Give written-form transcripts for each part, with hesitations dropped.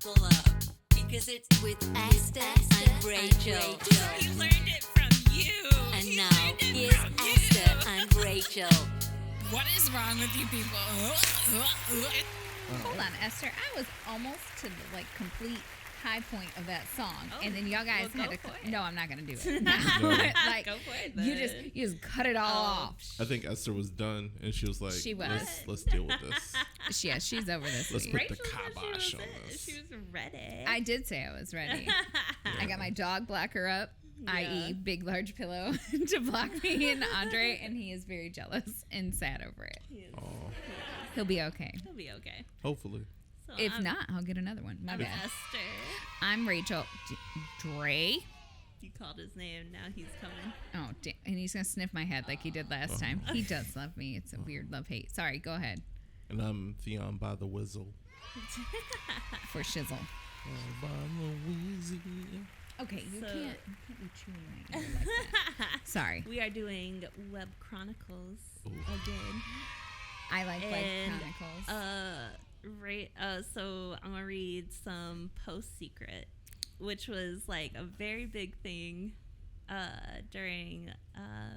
buckle up because it's with Esther and Rachel. He learned it from you. And He now learned it here's from Esther you. and Rachel. What is wrong with you people? Hold on, Esther. I was almost to the complete high point of that song, and then y'all guys well, had to. go for it. No, I'm not gonna do it. No. Like Go for it, you then. just cut it all off. I think Esther was done, and she was like, She was. Let's deal with this. Yeah, she's over this. Let's week. put the Rachel said kibosh on this. she was ready. I did say I was ready. I got my dog blocker up, i.e., big large pillow, to block me and Andre, and he is very jealous and sad over it. Oh, He'll be okay. He'll be okay. hopefully. So If not, I'll get another one. My I'm bad. Esther. I'm Rachel. Dre. You called his name. Now he's coming. Oh, and he's gonna sniff my head like he did last time. He does love me. It's a weird love-hate. Sorry, go ahead. And I'm Theon by the Whizzle. For shizzle. By the Wheezy. Okay, you So- can't be chewing my ear like that. Sorry. We are doing Web Chronicles again. I like And, Chronicles. So I'm gonna read some PostSecret, which was like a very big thing during I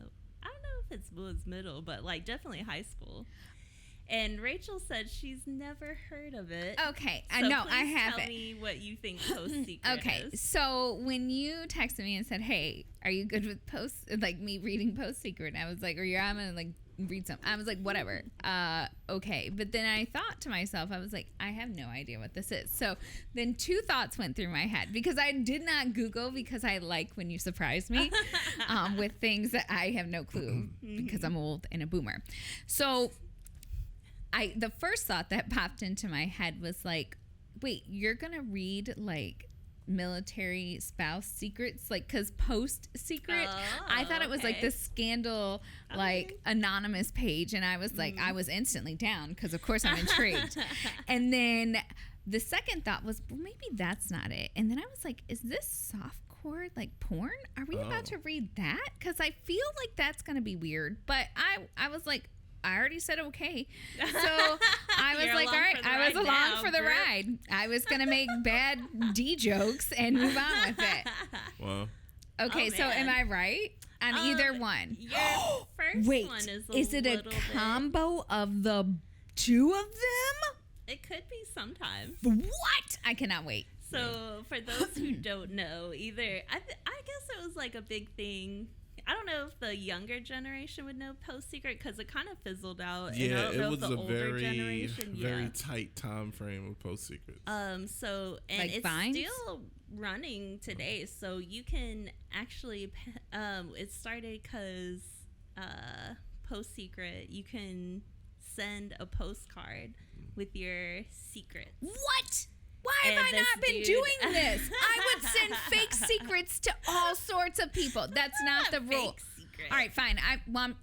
don't know if it was middle, but like definitely high school. And Rachel said she's never heard of it. Okay, So no, I please have tell it. me what you think PostSecret Okay, is. so when you texted me and said, "Hey, are you good with me reading PostSecret?" I was like, "Or I'm gonna read some." I was like, "Whatever." Okay, but then I thought to myself, I was like, "I have no idea what this is." So then two thoughts went through my head because I did not Google because I like when you surprise me with things that I have no clue because I'm old and a boomer. So the first thought that popped into my head was like, wait, you're gonna read like military spouse secrets, like, because PostSecret, I thought it was like okay. this scandal like anonymous page, and I was like, I was instantly down because of course I'm intrigued. And then the second thought was, well, maybe that's not it. And then I was like, is this softcore like porn? Are we about to read that? Because I feel like that's gonna be weird. But I was like, I already said okay. So I was You're like, all along right, for the I was ride along now, for the Brooke. ride. I was going to make bad D jokes and move on with it. Well, Okay, Oh, so am man. I right on either one? Your first Wait, one is is it a little bit- combo of the two of them? It could be sometimes. What? I cannot wait. So for those who don't know, either I guess it was like a big thing. I don't know if the younger generation would know PostSecret because it kind of fizzled out. And I yeah, don't it know was if the a older very, generation, very tight time frame with PostSecrets. So and Like it's Vines? still running today. So you can actually, it started because PostSecret, you can send a postcard with your secrets. What? Why have And I this not been dude- doing this? I would send fake secrets to all sorts of people. That's not the rule. Fake secret. All right, fine.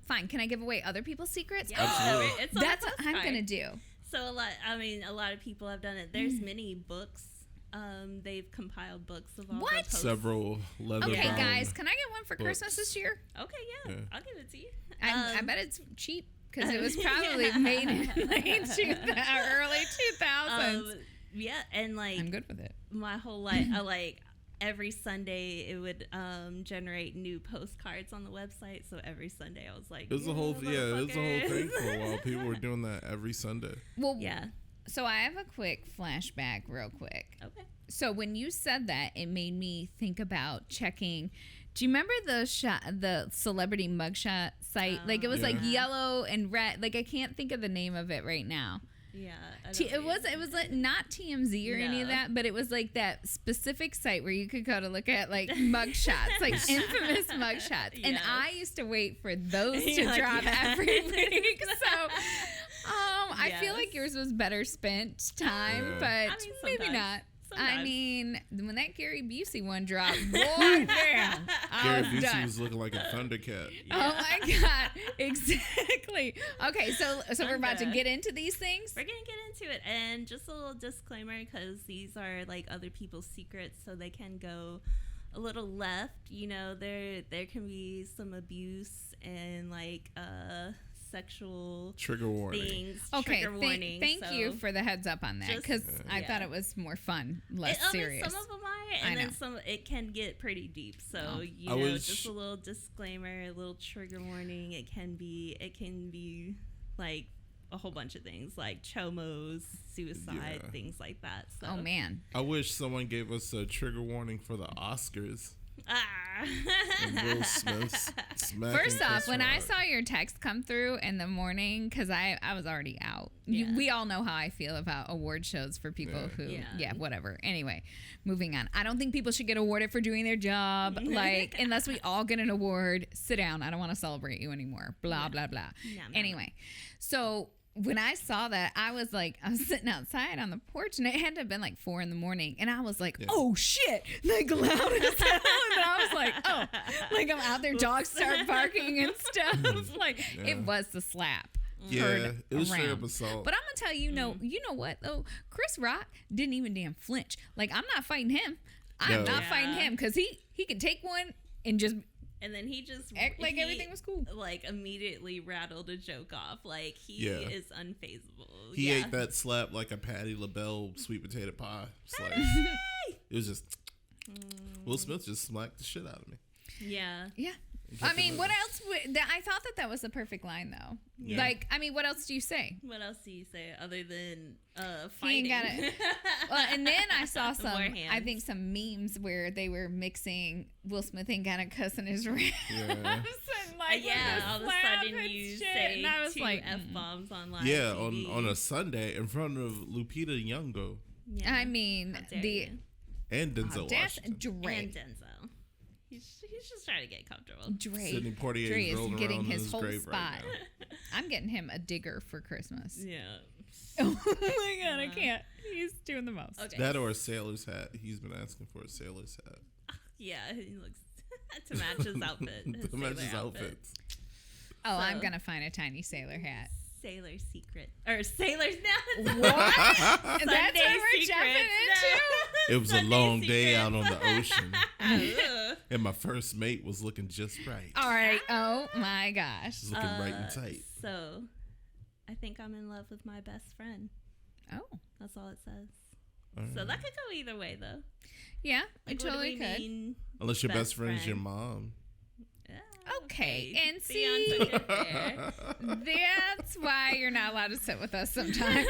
Fine. Can I give away other people's secrets? Yeah, Absolutely. it's on a That's what I'm postcard. gonna do. So a lot of people have done it. There's many books. They've compiled books of all What? the posts. Several leather Okay, bound guys, can I get one for Christmas books. this year? Okay, yeah, Yeah. I'll give it to you. I bet it's cheap because it was probably made in early 2000s. Yeah, and like I'm good with it. my whole life, like every Sunday it would generate new postcards on the website. So every Sunday I was like, It was a whole it was a whole motherfuckers. thing for a while. People were doing that every Sunday. Well, Yeah. so I have a quick flashback, real quick. Okay. So when you said that, it made me think about checking. Do you remember the celebrity mugshot site? Like it was like Yeah. yellow and red. Like I can't think of the name of it right now. Yeah. I It don't was like not TMZ or any of No. that, but it was like that specific site where you could go to look at like mugshots, like infamous mugshots. And Yes. I used to wait for those to You're like, drop yes. every week. So I feel Yes. like yours was better spent time, Yeah. but I mean, maybe sometimes. not. I Sometimes. mean, when that Gary Busey one dropped, boy, damn, I Gary was Busey done. was looking like a Thundercat. Oh my God! Exactly. Okay, so we're about to Thunder. get into these things. We're gonna get into it, and just a little disclaimer because these are like other people's secrets, so they can go a little left. You know, there can be some abuse and like sexual Trigger warning. things. Okay, Trigger warning. thank you so for the heads up on that, just- because I yeah. thought it was more fun, less serious. Some of them are, I and then know. some it can get pretty deep. So Oh. you I know, was- just a little disclaimer, a little trigger warning. It can be like a whole bunch of things, like chomos, suicide, Yeah. things like that. So. Oh man. I wish someone gave us a trigger warning for the Oscars. And Will Ah. Smith's smacking First off, Chris when I Rock. saw your text come through in the morning, because I was already out. Yeah. We all know how I feel about award shows for people Yeah. who, Yeah. whatever. Anyway, moving on. I don't think people should get awarded for doing their job. Like, unless we all get an award, sit down. I don't want to celebrate you anymore. Blah, blah, blah. No. Anyway, so when I saw that, I was sitting outside on the porch, and it had to have been like 4 a.m, and I was like, Yeah. oh shit, like loud as hell. And I was like, oh, like I'm out there, dogs start barking and stuff. Like Yeah. it was the slap. Yeah, heard it was straight around. up assault. But I'm gonna tell you, you know what though? Chris Rock didn't even damn flinch. Like I'm not fighting him. I'm No. not fighting Yeah. him because he can take one and just And then he just act like everything was cool. Like immediately rattled a joke off. Like he Yeah. is unfazable. He yeah. ate that slap like a Patti LaBelle sweet potato pie slice. It was just Will Smith just smacked the shit out of me. Yeah. Yeah. He I kept it mean, what moving. else? I thought that was the perfect line though. Yeah. Like, I mean, what else do you say? What else do you say other than He ain't fighting? got it. Well, and then I saw some, More I hands. think some memes where they were mixing Will Smith ain't got a cuss in his rap. Yeah. Yeah, all of a sudden you say and I was two like, F-bombs on live Yeah, TV. on a Sunday in front of Lupita Nyong'o Yeah. I mean, How dare the you. and Denzel that's Washington. Dre. And Denzel. He's just trying to get comfortable. Sidney Dre Poitier is rolling getting around in his his whole grave spot. right now. I'm getting him a digger for Christmas. Yeah. Oh my god, I Wow. can't. He's doing the most. Okay. That or a sailor's hat. He's been asking for a sailor's hat. Yeah, he looks to match his outfit. His To match his sailor outfit. outfits. Oh, I'm So- gonna find a tiny sailor hat. Sailor Secret. Or Sailor's now. What? That's what Sunday we're Secrets. jumping into? It was a Sunday long day Secrets. out on the ocean, Ugh. and my first mate was looking just right. All right. Oh my gosh. She's looking right and tight. So, I think I'm in love with my best friend. Oh. That's all it says. So that could go either way, though. Yeah, Like, it what do totally we could. mean? Unless your best best friend's your friend. mom. Yeah, Okay, and Theon see- took it there. That's why you're not allowed to sit with us sometimes.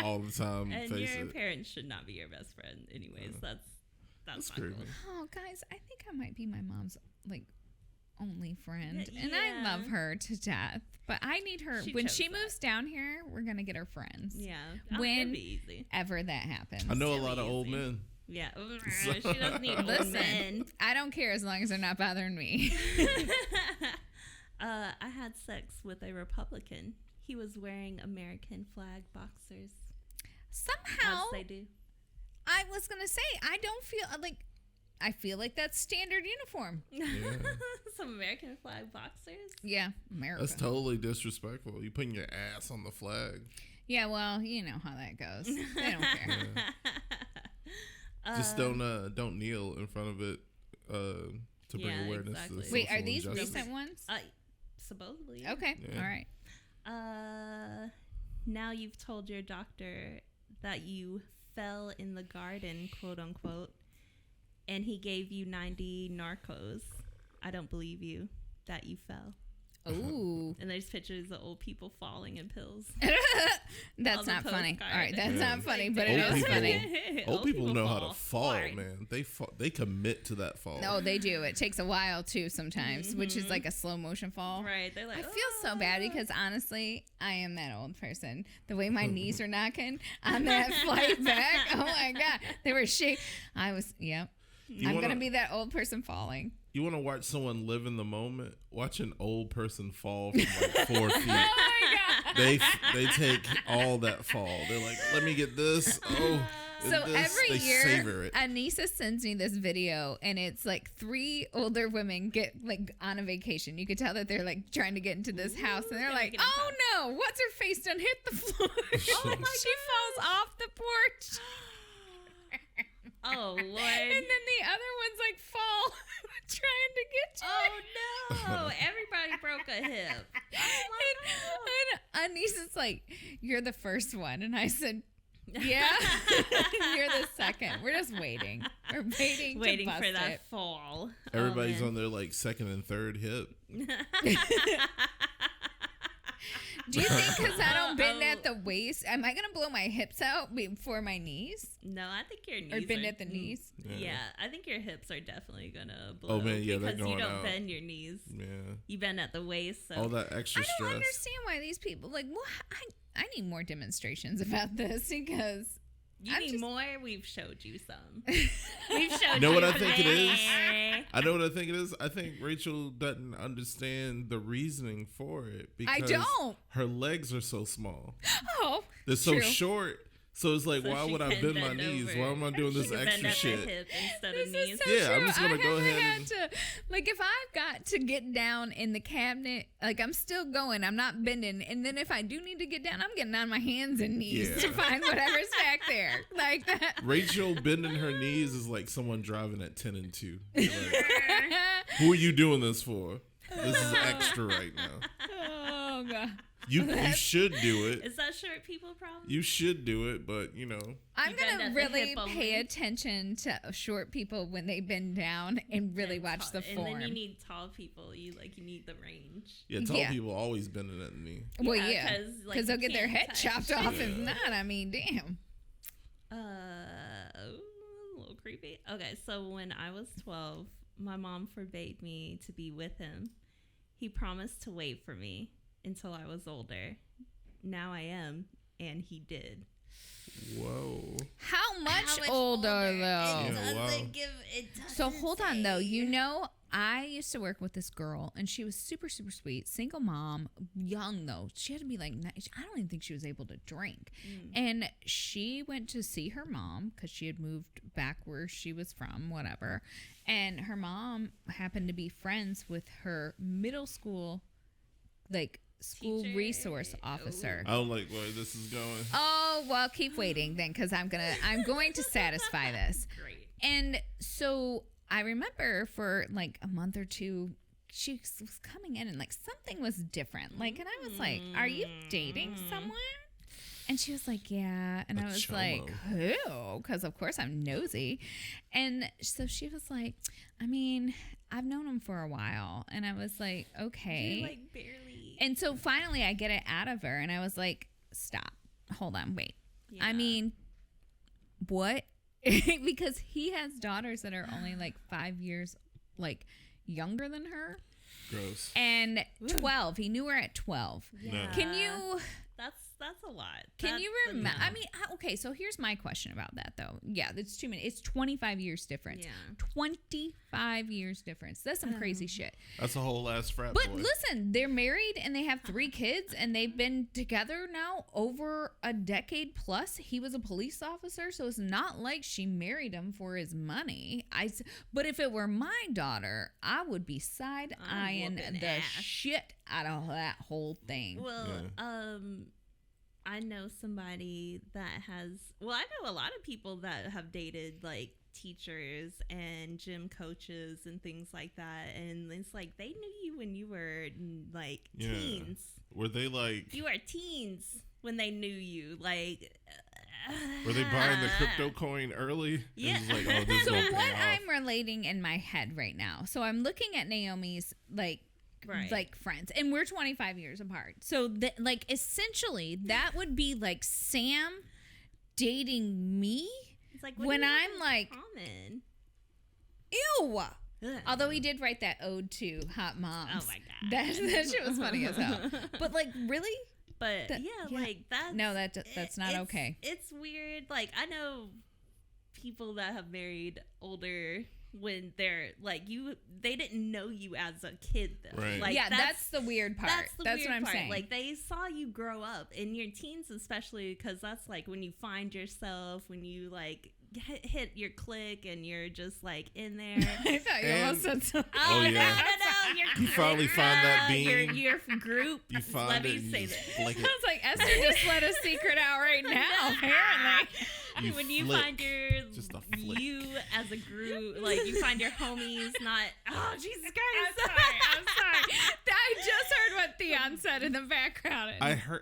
All the time. And face your it. parents should not be your best friend, anyways. That's That's not cool. creepy. Oh, guys, I think I might be my mom's like only friend, Yeah, and I love yeah. her to death. But I need her She when chose she that. moves down here. We're gonna get her friends. Yeah, When- that'd be easy. Ever that happens. I know a Silly lot of old easy. men. Yeah, she doesn't need old Listen, men. I don't care as long as they're not bothering me. I had sex with a Republican. He was wearing American flag boxers. Somehow, As they do. I was gonna say I don't feel like. I feel like that's standard uniform. Yeah. Some American flag boxers. Yeah, America. That's totally disrespectful. You putting your ass on the flag. Yeah, well, you know how that goes. They don't care. Just don't kneel in front of it to bring yeah, awareness exactly. to Wait, are social these injustice. recent ones? Supposedly. Okay, Yeah. all right. Now you've told your doctor that you fell in the garden, quote unquote, and he gave you 90 narcos. I don't believe you that you fell. Ooh, And there's pictures of old people falling in pills. that's On the not funny. postcard. All right, that's Yeah. not funny, but Old it is people- funny. Old people know how to fall, hard. man. They commit to that fall. No, they do. It takes a while too sometimes, which is like a slow motion fall. Right. They're like, I feel so bad because honestly, I am that old person. The way my knees are knocking on that flight back, oh my god, they were shaking. I was, yep. You I'm wanna- gonna be that old person falling. You want to watch someone live in the moment? Watch an old person fall from like 4 feet. Oh my god. They take all that fall. They're like, let me get this. Oh, and So this. every They year, savor it. Anissa sends me this video, and it's like 3 older women get like on a vacation. You could tell that they're like trying to get into this house, and they're gotta like, get in "Oh no, what's her face done hit the floor? Oh my, she falls off the porch." oh, Lord. And then the other ones like fall trying to get to Oh, no. Everybody broke a hip. And Anissa's like, you're the first one. And I said, yeah, you're the second. We're just waiting. We're waiting to bust for that it. fall. Everybody's on their like second and third hip. Do you think because I don't bend at the waist, am I going to blow my hips out before my knees? No, I think your knees Or bend at the knees? Yeah, I think your hips are definitely going to blow. Oh, man, yeah, they're because going you don't out. bend your knees. Yeah. You bend at the waist. So. All that extra I don't stress. understand why these people, like, well, I need more demonstrations about this because... You need more? We've showed you some. We've showed You know you what I think it is? today. I know what I think it is. I think Rachel doesn't understand the reasoning for it I because don't. her legs are so small. Oh, They're so true. short. So it's like, So why she would I can bend my knees? over. Why am I doing She this can extra bend at shit? the hip instead This of is knees. so Yeah, I'm true. just gonna go haven't ahead had and- to, like, if I've got to get down in the cabinet, like, I'm still going. I'm not bending. And then if I do need to get down, I'm getting on my hands and knees Yeah. to find whatever's back there. Like that. Rachel bending her knees is like someone driving at 10 and 2. You're like, who are you doing this for? This is extra right now. Oh, God. You should do it. Is that short people problem? You should do it, but you know. I'm You bend going at to the really hip pay only. attention to short people when they bend down and really watch the form. And then you need tall people. You need the range. Yeah, tall Yeah. people always bending at the knee. Well, Yeah, yeah. 'cause, like, Because they'll you get their can't head touch. chopped off. If Yeah. not, I mean, damn. A little creepy. Okay, so when I was 12, my mom forbade me to be with him. He promised to wait for me until I was older. Now I am, and he did. Whoa. How much older, though? Yeah, wow. So hold on though. You know, I used to work with this girl and she was super, super sweet, single mom, young though. She had to be like, I don't even think she was able to drink. And she went to see her mom because she had moved back where she was from, whatever. And her mom happened to be friends with her middle school, like, school Teacher. resource officer. I don't like where this is going. Oh, well, keep waiting then, because I'm going to satisfy this. Great. And so I remember for like a month or two, she was coming in and like something was different. Like, and I was like, "Are you dating someone?" And she was like, "Yeah." And I was like, "Who?" Because of course I'm nosy. And so she was like, "I mean, I've known him for a while." And I was like, "Okay." You're like barely. And so finally I get it out of her and I was like, "Stop. Hold on. Wait. Yeah. I mean, what?" Because he has daughters that are only like 5 years like younger than her. Gross. And 12. He knew her at 12. Yeah. Can you That's a lot. Can you That's remember? enough. I mean, okay, so here's my question about that, though. Yeah, that's 2 minutes. It's 25 years difference. Yeah. 25 years difference. That's some crazy shit. That's a whole ass frat But boy. listen, they're married and they have 3 kids and they've been together now over a decade plus. He was a police officer, so it's not like she married him for his money. But if it were my daughter, I would be side-eyeing whooping the ass. shit out of that whole thing. Well, I know somebody that has. Well, I know a lot of people that have dated like teachers and gym coaches and things like that, and it's like they knew you when you were like teens. Were they like? You were teens when they knew you. Like, Were they buying the crypto coin early? Yeah. It was like, oh, this is So gonna what pay off. I'm relating in my head right now. So I'm looking at Naomi's Right. like friends, and we're 25 years apart. So that like essentially that would be like Sam dating me it's like when I'm like, common. ew. Ugh. Although he did write that ode to hot moms. Oh my god. That shit was funny as hell. But like really? But That- yeah, yeah. like that's No, that's not okay. It's weird. Like I know people that have married older when they're like they didn't know you as a kid though. Right. Like Yeah, that's the weird part. That's the That's weird what I'm part. saying. Like they saw you grow up in your teens, especially because that's like when you find yourself, when you like hit your clique and you're just like in there. I thought you almost And- said something. Oh, yeah. no. Your You finally find that bean. Your group. You find Let it. me and say you this. just flick I it. was like, Esther just let a secret out right now, apparently. You when you flick. find your Just The flick. you as a group, like you find your homies not. Oh Jesus I'm Christ! sorry. I'm sorry. I just heard what Theon said in the background.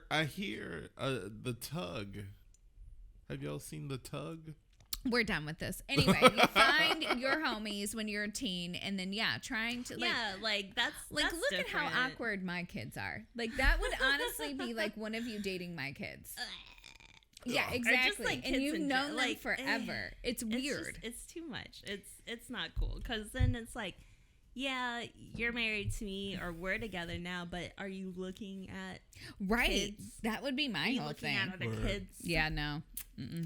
I hear the tug. Have y'all seen the tug? We're done with this. Anyway, you find your homies when you're a teen, and then trying to that's look different. at how awkward my kids are. Like that would honestly be like one of you dating my kids. Yeah, exactly. like, and kids you've in known them like, forever. It's weird. It's too much. It's not cool because then it's like, yeah, you're married to me or we're together now, but are you looking at kids? That would be my Are you whole looking thing. at other kids? Yeah, no.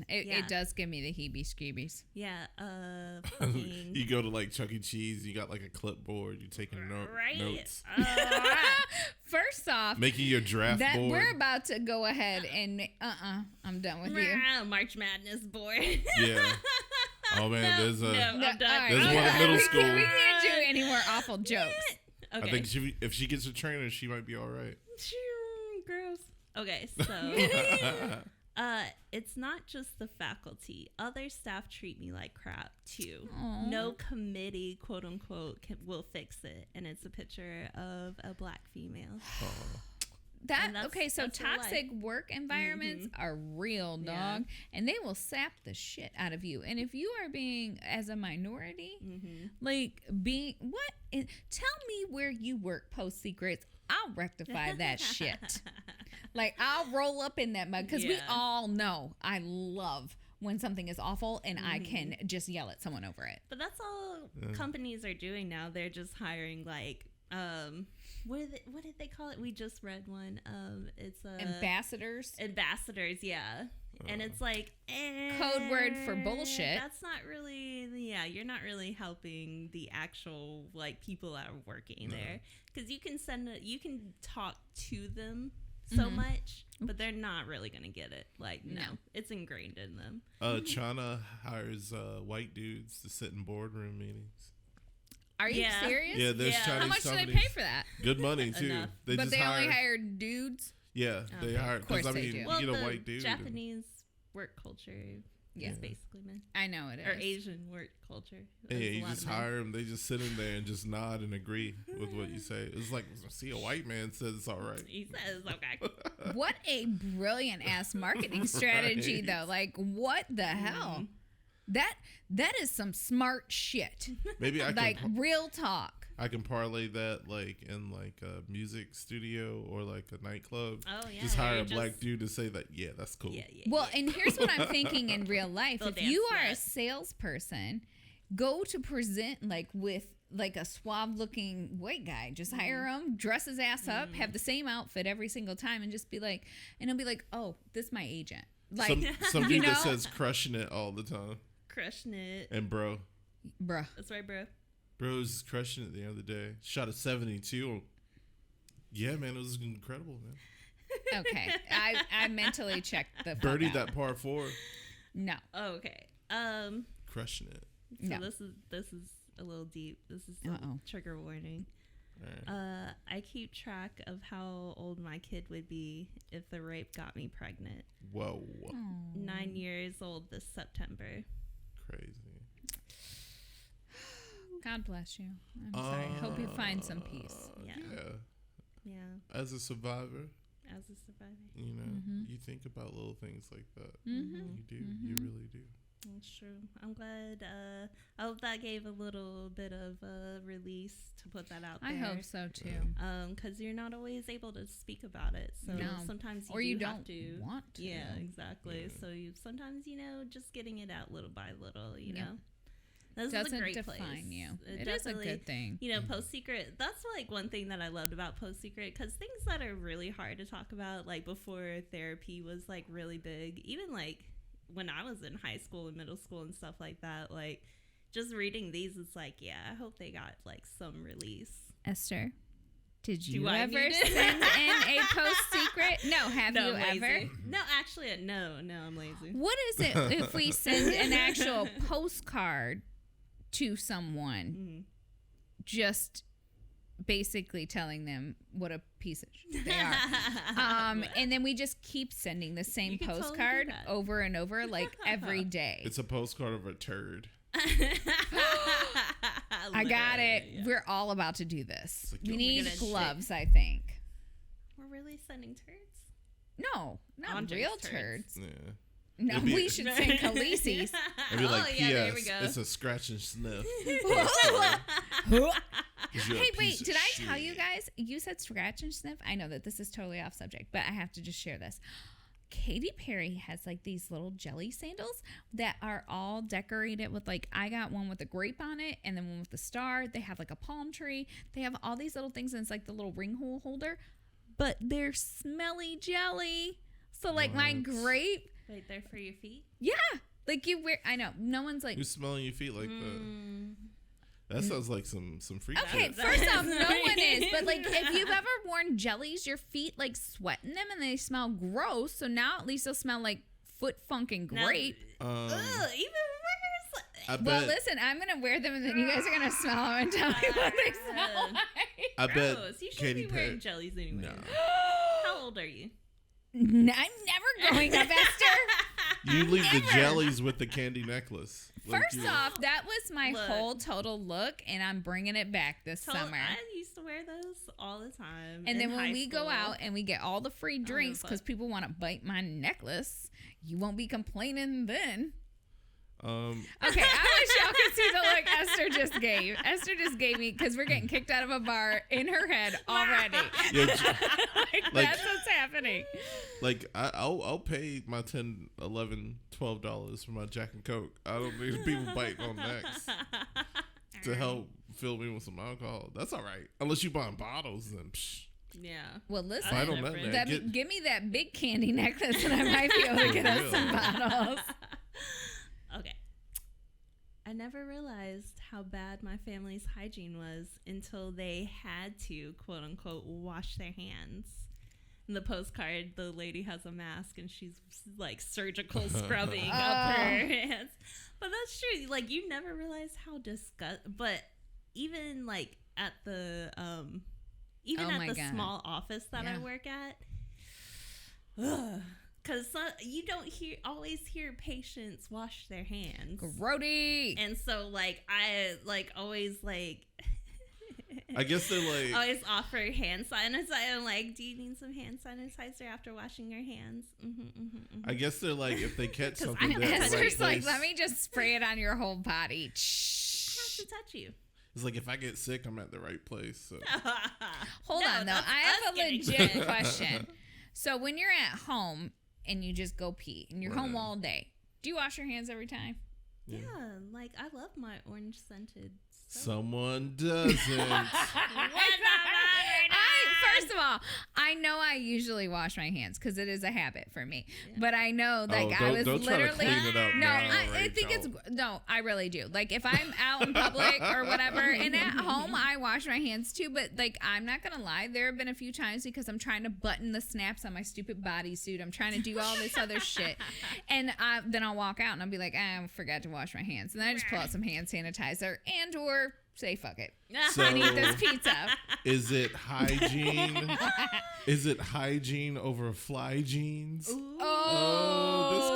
It Yeah. does give me the heebie-skeebies. Yeah. Fucking. You go to like Chuck E. Cheese. You got like a clipboard. You taking right. notes. First off, Making your draft that board. we're about to go ahead and I'm done with you. March Madness board. Yeah. Oh man, there's a. No, I'm done. There's one in middle school. We can't do any more awful jokes. Okay. I think if she gets a trainer, she might be all right. Gross. Okay, so it's not just the faculty. Other staff treat me like crap too. Aww. No committee, quote unquote, will fix it, and it's a picture of a black female. So that's their toxic work environments are real, dog, Yeah. and they will sap the shit out of you. And if you are being as a minority, tell me where you work, PostSecrets. I'll rectify that shit. Like I'll roll up in that mug because we all know I love when something is awful and I can just yell at someone over it. But that's all companies are doing now. They're just hiring like what did they call it? We just read one. It's Ambassadors, yeah. And it's like code word for bullshit. That's not really, you're not really helping the actual like people that are working there, because you can you can talk to them so much, but they're not really gonna get it. Like no, it's ingrained in them. China hires white dudes to sit in boardroom meetings. Are you serious? Yeah, there's Chinese How much do they companies. pay for that? Good money too. Enough. But they only hire dudes. Yeah, they hire. Of course they do. You Well, get a the white dude. Japanese work culture is basically men. I know it is. Or Asian work culture. Yeah, There's a you lot just of men. hire them. They just sit in there and just nod and agree with what you say. It's like, see, a white man says it's all right. He says okay. What a brilliant ass marketing strategy, though. Like, what the hell? That is some smart shit. Maybe I like can real talk. I can parlay that like in like a music studio or like a nightclub. Oh yeah. Just hire a black dude to say that. Yeah, that's cool. Yeah. Well, and here's what I'm thinking in real life. They'll If you dance are a that. salesperson, go to present like with like a suave looking white guy. Just hire him, dress his ass up, have the same outfit every single time, and just be like, and he'll be like, oh, this is my agent. Like Some you dude know? that says crushing it all the time. Crushing it. And bro. Bruh. That's right, bro. Bro was crushing it the other day. Shot a 72. Yeah, man, it was incredible, man. Okay, I mentally checked the fuck Birdied out. that par 4. No. Oh, okay. Crushing it. So No. this is a little deep. This is a Uh-oh. trigger warning. All right. I keep track of how old my kid would be if the rape got me pregnant. Whoa. 9 years old this September. Crazy. God bless you. I'm sorry. Hope you find some peace. Yeah. As a survivor, As a survivor. you know, you think about little things like that. You do. You really do. That's true. I'm glad. I hope that gave a little bit of release to put that out there. I hope so too. Because you're not always able to speak about it. So No. sometimes you Or do you have don't to. want to. Yeah, exactly. So you sometimes, just getting it out little by little, you know. This is a Doesn't great define place. you. It is a good thing. PostSecret, that's like one thing that I loved about PostSecret, because things that are really hard to talk about, like before therapy was like really big, even like when I was in high school and middle school and stuff like that, like just reading these, it's like, yeah, I hope they got like some release. Esther, did you Do I ever need it? send in a Secret? No, have you I'm ever? lazy. No, actually, no, I'm lazy. What is it if we send an actual postcard to someone? Just basically telling them what a piece of shit they are. And then we just keep sending the same You can totally do postcard that. over and over, like every day. It's a postcard of a turd. I got it. Literally, yeah. We're all about to do this. like, We yo, need gonna gloves, I think. We're really sending turds? No, not Andre's real turds. turds. Yeah. No, It'd be- we should send Khaleesi's. It'd be like, yeah, there we P.S. go. It's a scratch and sniff. Hey, wait, did I tell you guys? You said scratch and sniff. I know that this is totally off subject, but I have to just share this. Katy Perry has like these little jelly sandals that are all decorated with like, I got one with a grape on it and then one with the star. They have like a palm tree. They have all these little things and it's like the little ring hole holder, but they're smelly jelly. So like my What? grape, Wait, they're for your feet? yeah, like you wear, I know, no one's like, Who's smelling your feet like that? That sounds like some freak okay, shit. first off, no one is. But like, if you've ever worn jellies, your feet like sweat in them and they smell gross. So now at least they'll smell like foot funk and Now- grape. Ugh, even worse. I Well, bet. listen, I'm gonna wear them and then you guys are gonna smell them and tell me what they smell like. I bet Gross. You shouldn't Katy be wearing Perry. jellies anyway. No. How old are you? I'm never going up, Esther. You leave the Never. jellies with the candy necklace. Like, First you- off, that was my Look. whole total look, and I'm bringing it back this summer. I used to wear those all the time. And then in when high we go school. out and we get all the free drinks because people want to bite my necklace, you won't be complaining then. Okay, I wish y'all could see the look Esther just gave. Esther just gave me because we're getting kicked out of a bar in her head already. Yeah, like, that's what's happening. like I'll pay my $10, $11, $12 for my Jack and Coke. I don't need people biting on necks to help fill me with some alcohol. That's all right, unless you buying bottles. Then psh. Yeah. Well, listen, Bite on that different. neck. give me that big candy necklace and I might be able to get us some bottles. Okay. I never realized how bad my family's hygiene was until they had to, quote unquote, wash their hands. In the postcard, the lady has a mask and she's like surgical scrubbing up her hands. But that's true. Like, you never realize how but even like at the Oh my God. small office that I Yeah. work at, because you don't always hear patients wash their hands. Grody. And so, like, I, like, always, like... I guess they're like. always offer hand sanitizer. I'm like, do you need some hand sanitizer after washing your hands? I guess they're like, if they catch 'Cause something, I- they're at the right Esther's like, place. let me just spray it on your whole body. I have to touch you. It's like if I get sick, I'm at the right place. So. Hold No, on, though. that's I have us a getting legit sick. question. So when you're at home and you just go pee and you're home all day, do you wash your hands every time? Yeah, like, I love my orange scented soap. Someone doesn't. First of all, I know I usually wash my hands because it is a habit for me. But I know, like, I was don't try to literally. clean it up No, now, I think Rachel. it's no. I really do. Like, if I'm out in public or whatever, and at home, I wash my hands too. But like, I'm not gonna lie. There have been a few times because I'm trying to button the snaps on my stupid bodysuit. I'm trying to do all this other shit, and then I'll walk out and I'll be like, I forgot to wash my hands, and then I just pull out some hand sanitizer and or say fuck it. So, I need this pizza. is it hygiene? Is it hygiene over fly jeans? Oh,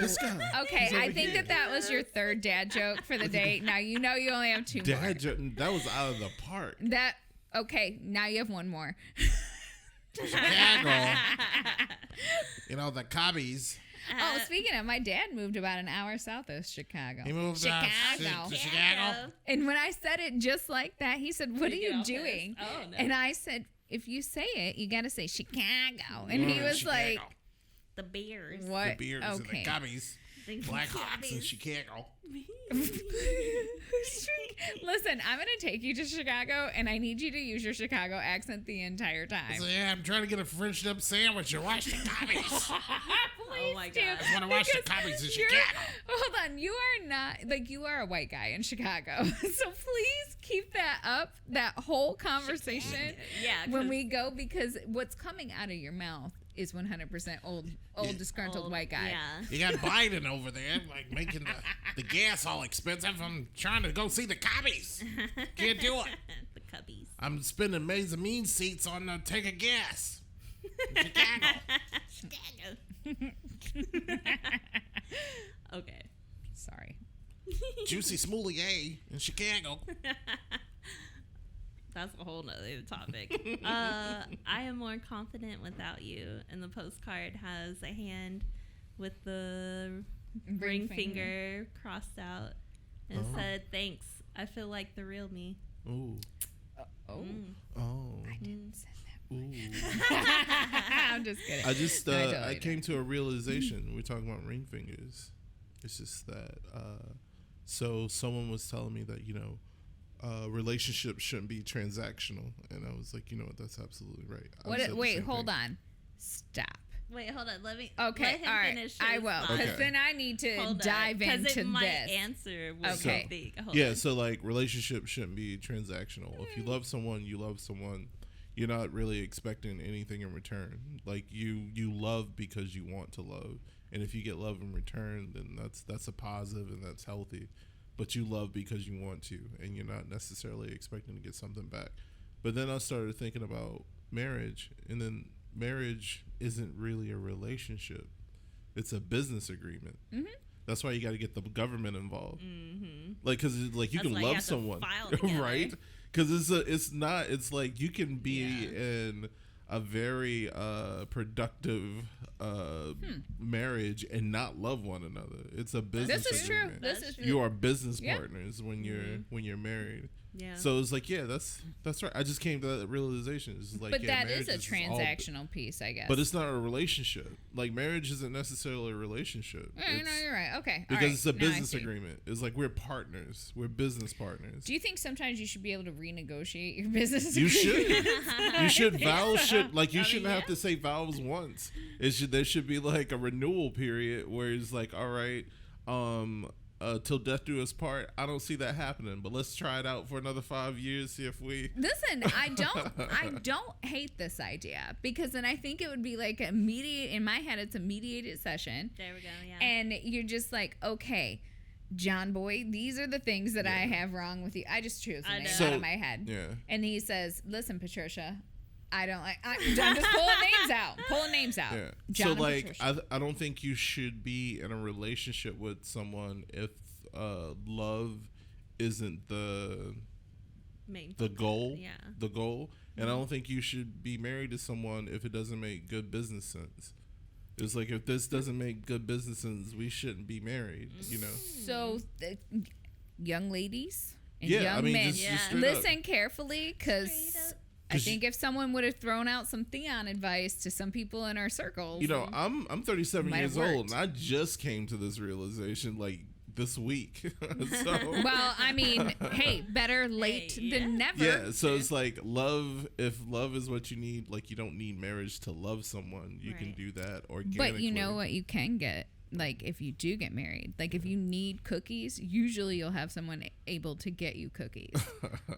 This guy. Okay, He's I over think here. that was your third dad joke for the day. Now you know you only have two more. That was out of the park. Okay, now you have one more. Chicago. You know, the cubbies. Oh, speaking of, my dad moved about an hour south of Chicago. He moved Chicago. to Chicago. And when I said it just like that, he said, "What are Did you you get all doing?" pissed? Oh, no. And I said, "If you say it, you got to say Chicago." And he was Chicago. like, The Bears. "What?" The Bears Okay. and the Cubbies. Blackhawks in Chicago. Listen, I'm gonna take you to Chicago, and I need you to use your Chicago accent the entire time. So, yeah, I'm trying to get a French dip sandwich and watch the Cubbies. Please my do. God. I want to watch the Because Cubbies in you're- Chicago. Hold on, you are not like you are a white guy in Chicago, so please keep that up. That whole conversation Yeah, when 'cause- we go, because what's coming out of your mouth is 100% old disgruntled Old- white guy. Yeah. You got Biden over there, like, making the gas all expensive. I'm trying to go see the Cubbies. Can't do it. The Cubbies. I'm spending mezzanine seats on the tank of gas. Chicago. Okay. Sorry. Juicy Smoulier in Chicago. That's a whole nother topic. I am more confident without you. And the postcard has a hand with the ring finger crossed out. And it said, thanks. I feel like the real me. Ooh. Oh. Oh. I didn't send that. Ooh. I'm just kidding. I just No, I totally I did. came to a realization. We're talking about ring fingers. It's just that so someone was telling me that, you know, relationships shouldn't be transactional, and I was like, you know what, that's absolutely right. Wait, hold on. Stop. Wait, hold on. Let him All right. finish I his will, thought. because Okay. then I need to Hold on, dive 'cause into it might this. answer what Okay. you think. Hold Yeah, on. so like relationships shouldn't be transactional. If you love someone, you love someone. You're not really expecting anything in return. Like you love because you want to love, and if you get love in return, then that's a positive and that's healthy. But you love because you want to, and you're not necessarily expecting to get something back. But then I started thinking about marriage, and then marriage isn't really a relationship; it's a business agreement. Mm-hmm. That's why you got to get the government involved. Mm-hmm. Like, because like you That's can why you love have to someone, file together. right? Because it's like you can be in a very productive marriage and not love one another. It's a business This is true. agreement. This is true. You are business Yeah. partners when you're married. Yeah. So it's like, yeah, that's right. I just came to that realization. It's like, But yeah, that is marriage a all transactional piece, I guess. but it's not a relationship. Like marriage isn't necessarily a relationship. Yeah, no, It's- you're right. Okay. because all right. it's a Now I business see. agreement. It's like we're partners. We're business partners. Do you think sometimes you should be able to renegotiate your business? You agreement? should. You should. Vows should like you I shouldn't mean, have to say vows once. There should be like a renewal period where it's like, all right, till death do us part. I don't see that happening, but let's try it out for another 5 years. See if we. Listen, I don't hate this idea, because then I think it would be like a in my head it's a mediated session. There we go. Yeah. And you're just like, okay, John Boy, these are the things that I have wrong with you. I just choose the I names know. out of my head. Yeah. And he says, listen, Patricia, I'm just pulling names out. Yeah. John So and like, Patricia. I don't think you should be in a relationship with someone if love isn't the Main the focus. goal. Yeah. The goal. And I don't think you should be married to someone if it doesn't make good business sense. It's like, if this doesn't make good business sense, we shouldn't be married, you know? So, young ladies and Yeah, young I mean, men, just straight up. listen carefully, because I 'Cause think if someone would have thrown out some Theon advice to some people in our circles, You know, I'm 37 Might years have old, and I just came to this realization like this week. So well, I mean, hey, better late Hey, than never. yeah, so it's like love. If love is what you need, like you don't need marriage to love someone. You can Right. do that organically. But you know what you can get? Like, if you do get married, like if you need cookies, usually you'll have someone able to get you cookies.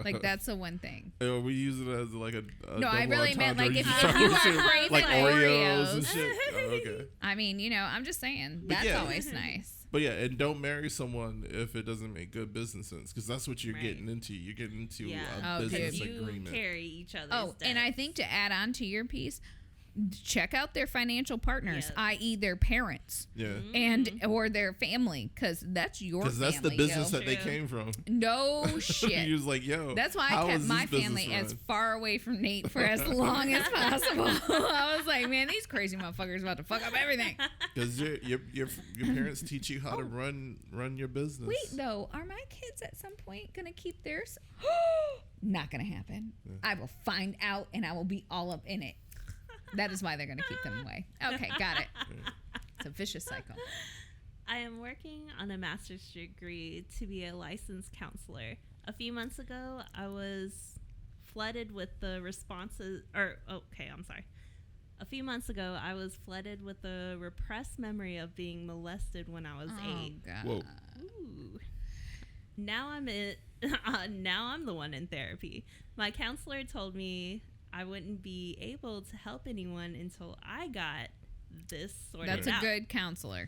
Like, that's the one thing. Or we use it as like a No, I double really meant, entendre. like, if You you try to are say, craving like Oreos and Oreos. shit. Oh, okay. I mean, you know, I'm just saying, But that's yeah. always nice. But yeah, and don't marry someone if it doesn't make good business sense, because that's what you're Right. getting into. You're getting into Yeah. a Oh, business dude. you agreement. carry each other's Oh, and I debts. think to add on to your piece, check out their financial partners, Yes. i.e., their parents Yeah, and or their family, because that's your because that's the family, business yo. that they True. came from. No He shit. was like, "Yo, That's why how I kept is my this business family as run?" far away from Nate for as long as possible. I was like, man, these crazy motherfuckers about to fuck up everything. Because your parents teach you how to run your business. Wait, though, are my kids at some point gonna keep theirs? Not gonna happen. I will find out, and I will be all up in it. That is why they're gonna keep them away. Okay, got it. It's a vicious cycle. I am working on a master's degree to be a licensed counselor. A few months ago, I was flooded with the responses, A few months ago, I was flooded with the repressed memory of being molested when I was 8. God. Whoa. Ooh. Now I'm the one in therapy. My counselor told me I wouldn't be able to help anyone until I got this sorted That's out. a good counselor.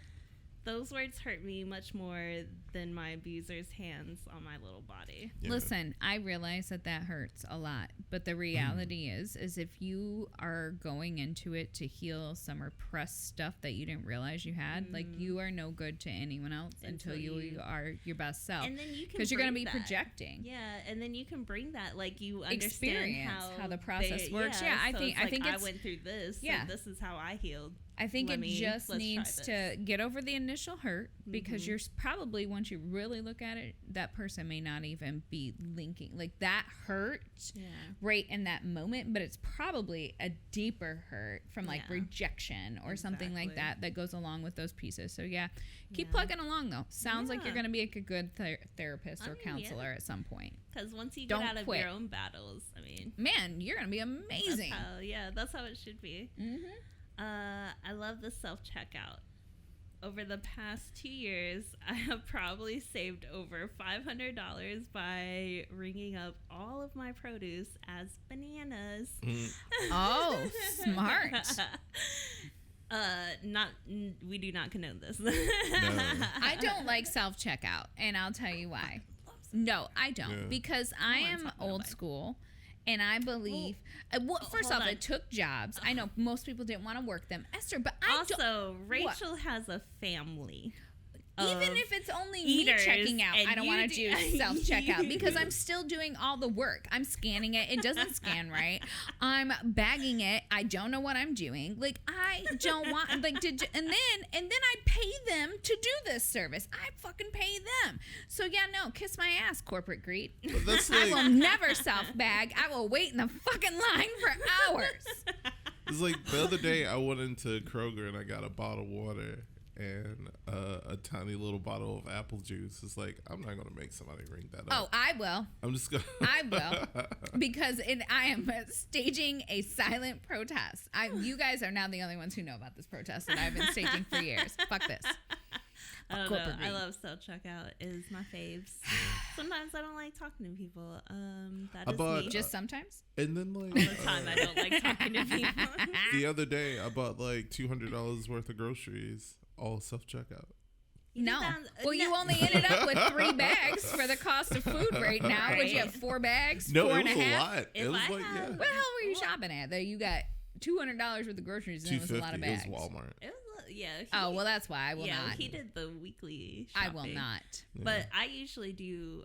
Those words hurt me much more than my abuser's hands on my little body. Yeah. Listen, I realize that hurts a lot, but the reality is if you are going into it to heal some repressed stuff that you didn't realize you had, like, you are no good to anyone else until you are your best self. And then you can, because you're going to be that. projecting. Yeah, and then you can bring that, like, you understand Experience how the process works. Yeah, I so think it's I think like, it's, I went through this. Yeah. So this is how I healed. I think let's needs try to get over the initial hurt, because you're probably, once you really look at it, that person may not even be linking, like, that hurt right in that moment, but it's probably a deeper hurt from, like, rejection or something like that goes along with those pieces. So keep plugging along, though. Sounds like you're going to be a good therapist or counselor at some point. Because once you Don't get out quit. of your own battles, I mean, man, you're going to be amazing. That's how it should be. I love the self-checkout. Over the past 2 years, I have probably saved over $500 by ringing up all of my produce as bananas. Oh, smart. We do not condone this. No. I don't like self-checkout, and I'll tell you why. No, I don't, Yeah. because I am old school, and I believe. First off, I took jobs. I know most people didn't want to work them, Esther, but I don't. Also, Rachel has a family. Even if it's only me eaters, checking out, and I don't you want to do- do self-checkout because I'm still doing all the work. I'm scanning it. It doesn't scan right. I'm bagging it. I don't know what I'm doing. Like, I don't want, like, and then I pay them to do this service. I fucking pay them. So no, kiss my ass, corporate greed. But that's I like, will never self-bag. I will wait in the fucking line for hours. it's like the other day I went into Kroger and I got a bottle of water and a tiny little bottle of apple juice. It's like, I'm not gonna make somebody ring that up. Oh, I will. I'm just gonna. I will, because I am staging a silent protest. You guys are now the only ones who know about this protest that I've been staging for years. Fuck this. I don't corporate know. I greed. love self-checkout. Is my faves. Sometimes I don't like talking to people. That I is bought- me. Just sometimes. And then like All the time I don't like talking to people. the other day I bought like $200 worth of groceries, all self checkout. No. found- Well, you no. only ended up with 3 bags for the cost of food right now. Would you have 4 bags? No, 4 it and was a a half? lot. If It was I like had- What the hell were you shopping at? That you got $200 worth of groceries and it was a lot of $250. bags. It was Walmart. It was, Oh, well, that's why I will not. He did the weekly I shopping. will not. But I usually do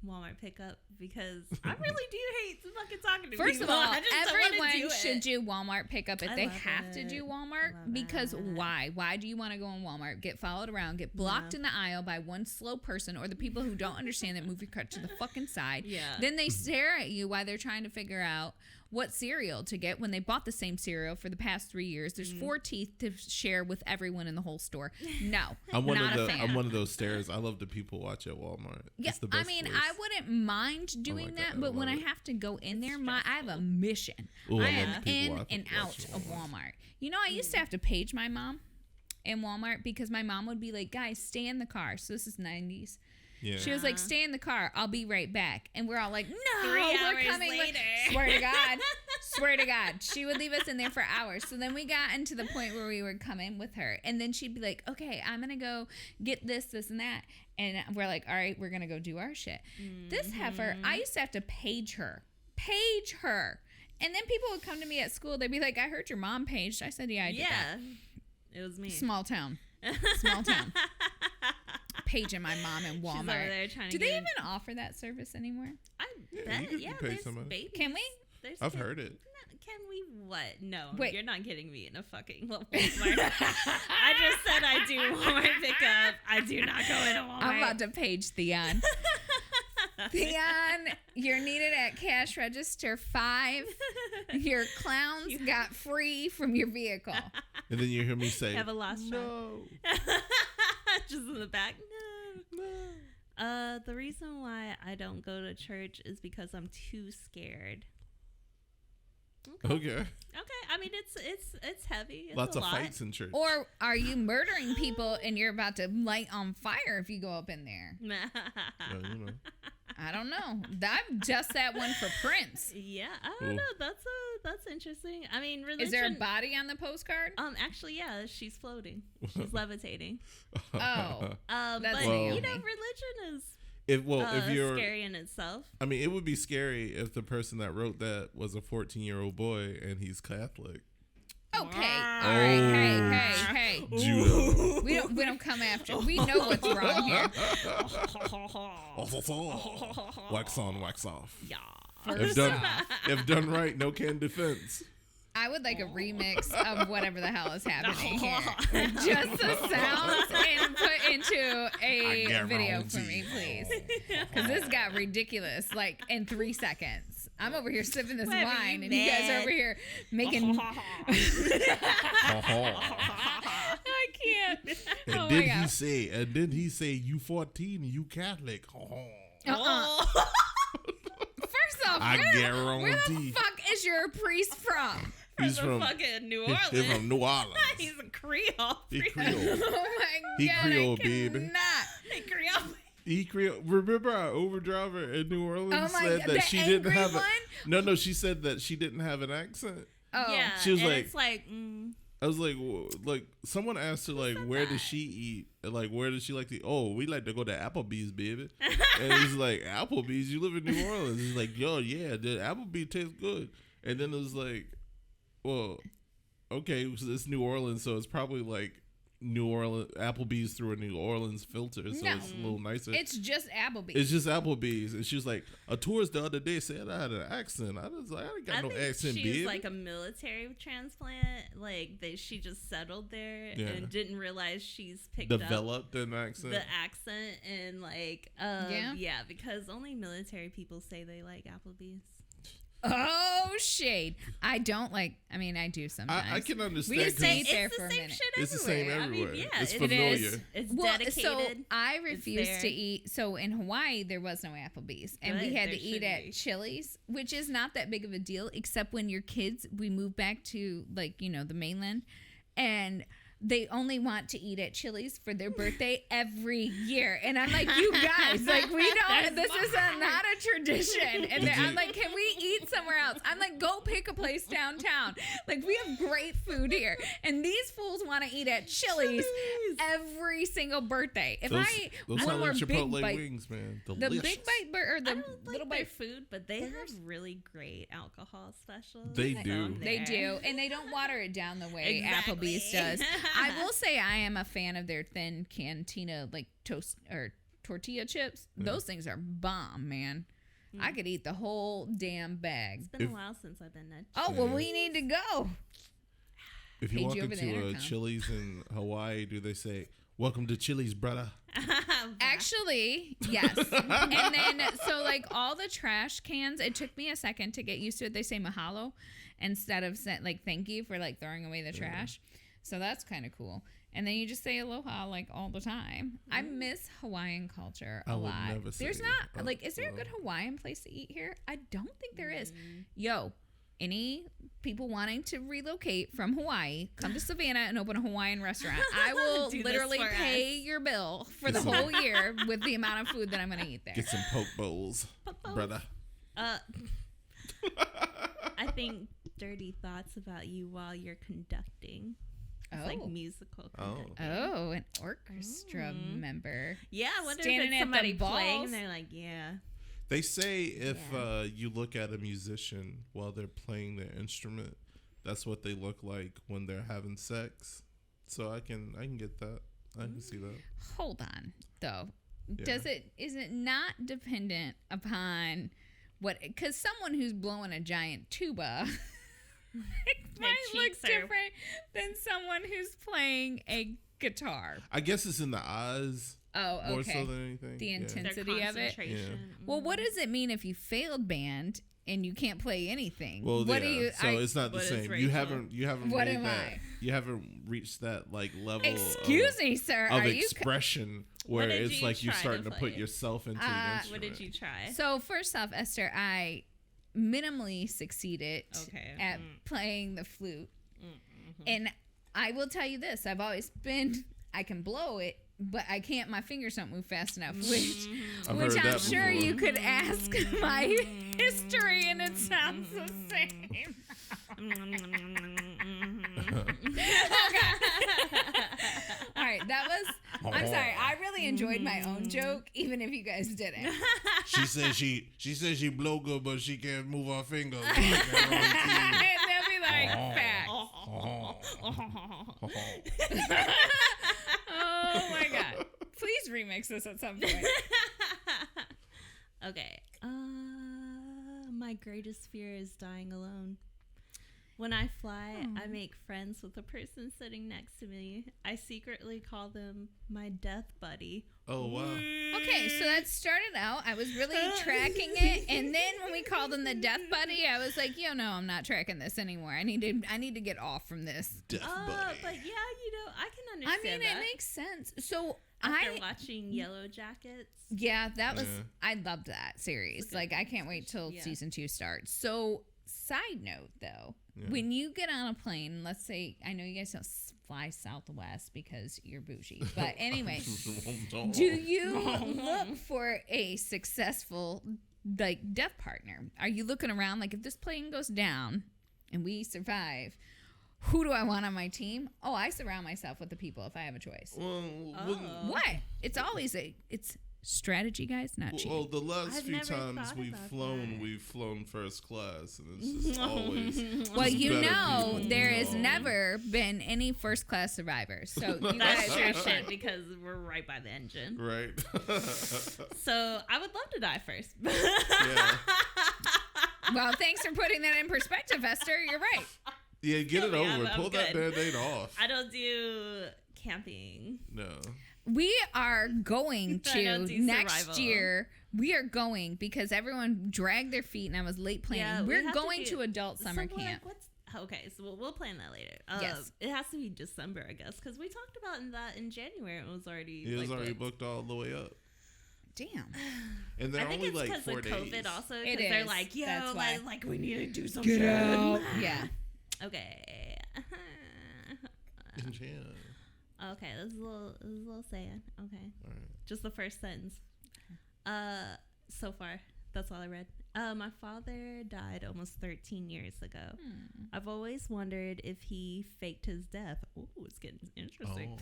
Walmart pickup because I really do hate fucking talking to First of people. all, I just don't wanna everyone do should it. do Walmart pickup if I they love have to it. do Walmart. Love Because it. why? Why do you want to go in Walmart, get followed around, get blocked in the aisle by one slow person or the people who don't understand that move your cart to the fucking side? Yeah. Then they stare at you while they're trying to figure out what cereal to get when they bought the same cereal for the past 3 years. There's 4 teeth to share with everyone in the whole store. No, I'm one not of a the fan. I'm one of those stairs. I love the people watch at Walmart. Yeah, It's the I best mean, place. I wouldn't mind doing God, that, I but when I love it. have to go in there, I have a mission. Ooh, I I love am the people in watch- and out watching of Walmart. Walmart. You know, I used to have to page my mom in Walmart because my mom would be like, guys, stay in the car. So this is 90s. Yeah. She was like, stay in the car. I'll be right back. And we're all like, no, 3 we're hours coming. later. Swear to God. Swear to God. She would leave us in there for hours. So then we got into the point where we were coming with her. And then she'd be like, okay, I'm going to go get this, and that. And we're like, all right, we're going to go do our shit. This heifer, I used to have to page her. Page her. And then people would come to me at school. They'd be like, I heard your mom paged. I said, yeah, I did that. It was me. Small town. Small town. Paging my mom in She's over Walmart. there trying Do to they get even offer that service anymore? I Yeah, you bet. could Yeah, pay there's somebody. babies. Can we? There's I've kids. heard it. No, can we what? No, Wait. you're not getting me in a fucking Walmart. I just said I do Walmart pickup. I do not go into Walmart. I'm about to page Theon. Theon, you're needed at cash register 5. Your clowns got free from your vehicle. And then you hear me say, Have a lost child. no. Just in the back. No. No. The reason why I don't go to church is because I'm too scared. Okay. Okay, I mean it's heavy. It's Lots a of lot. fights in church. Or are you murdering people and you're about to light on fire if you go up in there? No, you know. I don't know. I'm just that one for Prince. Yeah, I don't know. That's interesting. I mean, religion. Is there a body on the postcard? Actually, yeah, she's floating. She's levitating. Oh, But Naomi. religion is If you're scary in itself. I mean, it would be scary if the person that wrote that was a 14-year-old boy and he's Catholic. Okay. All right. Hey. Judah. We don't come after. We know what's wrong here. Wax on, wax off. Yeah. First If off, done right, no can defense. I would like a remix of whatever the hell is happening here. Just the sounds and put into a video for me, please. Because this got ridiculous, like in 3 seconds. I'm over here sipping this Why are wine, you and you guys are mad? over here making. I can't. And Oh my then God. he say, you 14, you Catholic. First off, I where the guarantee. fuck is your priest from? He's from fucking New Orleans. He's from New Orleans. He's a Creole. He Creole. Oh my He God, Creole, I baby. cannot. Hey, Creole. He Creole. Remember our Uber driver in New Orleans Oh my said God, that the she didn't angry have one? No, she said that she didn't have an accent. Oh. Yeah, She was and like- it's like, I was like someone asked her like, where does she eat? And, like, where does she like to eat? Oh, we like to go to Applebee's, baby. And he's like, Applebee's? You live in New Orleans? He's like, yo, yeah, the Applebee's tastes good. And then it was like, well, okay, so it's New Orleans, so it's probably like New Orleans Applebee's through a New Orleans filter, so No. it's a little nicer. It's just Applebee's. It's just Applebee's, and she was like, a tourist the other day said I had an accent. I was like, I ain't got no think accent, she's babe. like a military transplant. Like she just settled there Yeah. and didn't realize she's picked Developed an up accent. the accent and like yeah, because only military people say they like Applebee's. Oh, shade. I don't like. I mean, I do sometimes. I can understand. We just 'cause eat there It's for the a same minute. shit It's the same everywhere. everywhere. I mean, yeah, It's it familiar. is. It's Well, dedicated. so I It's refused there. to eat. So in Hawaii, there was no Applebee's, and we Good, had there to eat shouldn't at be. Chili's, which is not that big of a deal, except when your kids. We moved back to the mainland, and they only want to eat at Chili's for their birthday every year. And I'm like, you guys, like, we don't, this is not a tradition. And I'm like, can we eat somewhere else? I'm like, go pick a place downtown. Like, we have great food here. And these fools want to eat at Chili's every single birthday. If Those one sound more like big Chipotle bite, wings, man. the Delicious. big bite or I the don't little like their bite food, but they burgers? have really great alcohol specials. They So do. I'm They there. do, and they don't water it down the way Exactly. Applebee's does. I will say I am a fan of their thin cantina like toast or tortilla chips. Those things are bomb, man. I could eat the whole damn bag. It's been a while since I've been there. Oh well, we need to go. If you Paid walk you over the into a intercom. Chili's in Hawaii, do they say, welcome to Chili's, brother? Actually, yes. And then so like all the trash cans, it took me a second to get used to it. They say mahalo instead of like thank you for like throwing away the trash. So that's kind of cool. And then you just say aloha like all the time. I miss Hawaiian culture a I would lot. never say There's not like, is there a good aloha. Hawaiian place to eat here? I don't think there is. Yo, any people wanting to relocate from Hawaii, come to Savannah and open a Hawaiian restaurant. I will Do this literally for pay your bill for the Get some- whole year with the amount of food that I'm going to eat there. Get some poke bowls, brother. I think dirty thoughts about you while you're conducting. It's like musical conducting. Oh, an orchestra member. Yeah, I wonder Standing if at it's the somebody playing balls. and they're like, yeah. They say if you look at a musician while they're playing their instrument, that's what they look like when they're having sex. So I can get that. I can see that. Hold on, though. Yeah. Is it not dependent upon what? Because someone who's blowing a giant tuba might look cheeks are- different than someone who's playing a guitar. I guess it's in the eyes Oh, more okay. so than anything. The Yeah. intent- Their Intensity of it? concentration. Well, what does it mean if you failed band and you can't play anything? Well, what yeah. do you? So it's not the What is same. You Rachel? haven't What made am that. I? You haven't reached that like level. Excuse me, sir. Of Are you? expression where did it's you like you're try starting to to put play? yourself into the What instrument. did you try? So first off, Esther, I minimally succeeded Okay. at playing the flute, and I will tell you this: I've always been. I can blow it but I can't. My fingers don't move fast enough. Which I've I'm heard that sure before. you could ask my history, and it sounds the same. All right, that was. I'm sorry. I really enjoyed my own joke, even if you guys didn't. She says she blow good, but she can't move her fingers. And they'll be like, facts. Oh my god! Please remix this at some point. Okay. My greatest fear is dying alone. When I fly, I make friends with the person sitting next to me. I secretly call them my death buddy. Oh wow. Okay, so that started out. I was really tracking it, and then when we called him the death buddy, I was like, no, I'm not tracking this anymore. I need to get off from this. Death buddy. But yeah, I can I understand mean, that. it makes sense. So After watching Yellow Jackets. yeah, that was. Yeah. I loved that series. Okay. Like, I can't wait till season 2 starts. So, side note though, when you get on a plane, let's say, I know you guys don't fly Southwest because you're bougie, but anyway, do you look for a successful like death partner? Are you looking around like, if this plane goes down and we survive, who do I want on my team? Oh, I surround myself with the people if I have a choice. Well, What? It's always it's strategy, guys, not cheating. well, the last I've few never times thought about that. we've flown first class, and it's just always. Well, just you better know, people. there has never been any first class survivors. So you That's guys true have shit because we're right by the engine. Right. So I would love to die first. Yeah. Well, thanks for putting that in perspective, Esther. You're right. Yeah, get it me, over. I'm with. Pull that good. Band-Aid off. I don't do camping. No. We are going I don't to do next survival. year. We are going because everyone dragged their feet and I was late planning. Yeah, we We're have going do- to adult summer so, like, camp. Okay, so we'll plan that later. Yes. It has to be December, I guess, because we talked about that in January. It was already It was like, already booked all the way up. Damn. And I they're think only it's like because 4 of days. COVID also. It Because they're is. like, yo, That's why. like we need to do some Get shit. out. Yeah. Okay. Yeah. Okay, this is a little sad. Okay. All right. Just the first sentence. So far, that's all I read. My father died almost 13 years ago. I've always wondered if he faked his death. Ooh, it's getting interesting. Oh.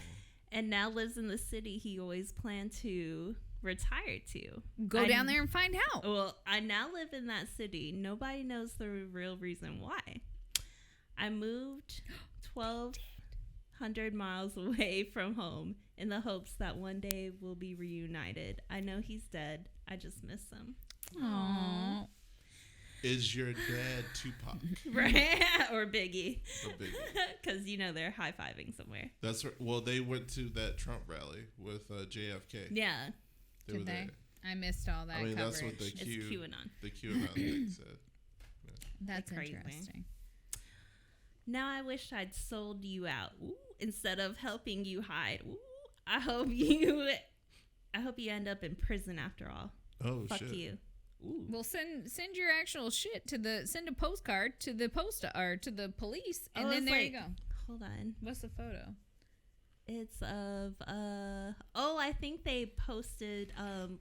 And now lives in the city he always planned to retire to. Go down there and find out. Well, I now live in that city. Nobody knows the real reason why. I moved 1,200 miles away from home in the hopes that one day we'll be reunited. I know he's dead. I just miss him. Aww. Is your dad Tupac? Right? Or Biggie. Or Biggie? Because, they're high-fiving somewhere. That's right. Well, they went to that Trump rally with JFK. Yeah. They were Did they? there. I missed all that I mean, coverage. that's what the It's QAnon. The QAnon thing said. That's Crazy. interesting. Now I wish I'd sold you out. Ooh, instead of helping you hide. Ooh, I hope you end up in prison after all. Oh, Fuck shit. you. Ooh. Well, send your actual shit send a postcard to the to the police, and then it's there like, you go. Hold on. What's the photo? It's of I think they posted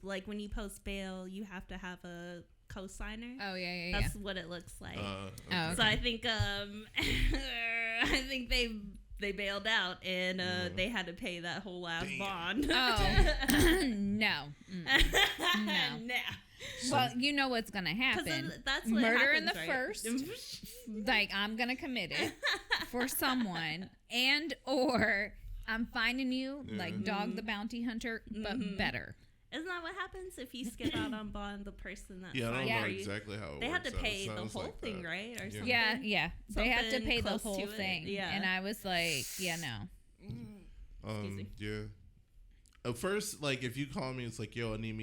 like when you post bail, you have to have a co-signer. Oh yeah. That's what it looks like. Oh, okay. So I think I think they bailed out and they had to pay that whole ass Damn. bond. Oh no. No. No. Well, you know what's gonna happen. That's what Murder in happens, the right? first. Like, I'm gonna commit it for someone, and or I'm finding you like Dog the Bounty Hunter, but better. Isn't that what happens if you skip out on bond? The person that Yeah, I don't finds know you, exactly how it they had works to out. It pay the sounds whole like thing, that. right? Or Yeah. something. Yeah. They have to Something pay the close whole to it, thing. yeah. And I was like, yeah, no. me. Yeah. At first, like, if you call me, it's like, yo, I need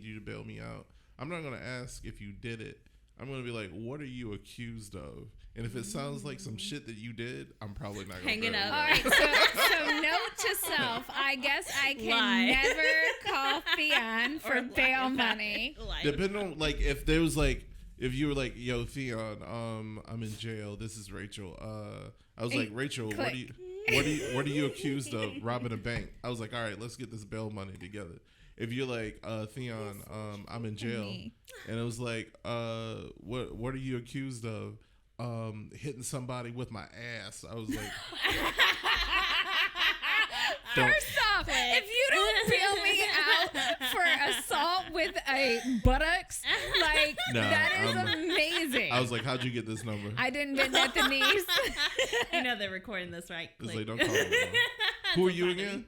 you to bail me out. I'm not gonna ask if you did it. I'm gonna be like, what are you accused of? And if it sounds like some shit that you did, I'm probably not gonna Hanging bail up. you All out. right, so note to self, I guess I can Lie. never call Theon for Or bail lie. money. Lie. Depending on, like, if there was like, if you were like, yo, Theon, I'm in jail. This is Rachel. I was like, Rachel, what Click. do you? what are you accused of? Robbing a bank. I was like, all right, let's get this bail money together. If you're like, Theon, I'm in jail, and it was like, what are you accused of? Hitting somebody with my ass. I was like, first off, if you don't bail me out for assault with a buttocks, like that is amazing. I was like, how'd you get this number? I didn't bend at the knees. You know they're recording this, right? It's like, don't call me. Who are you again?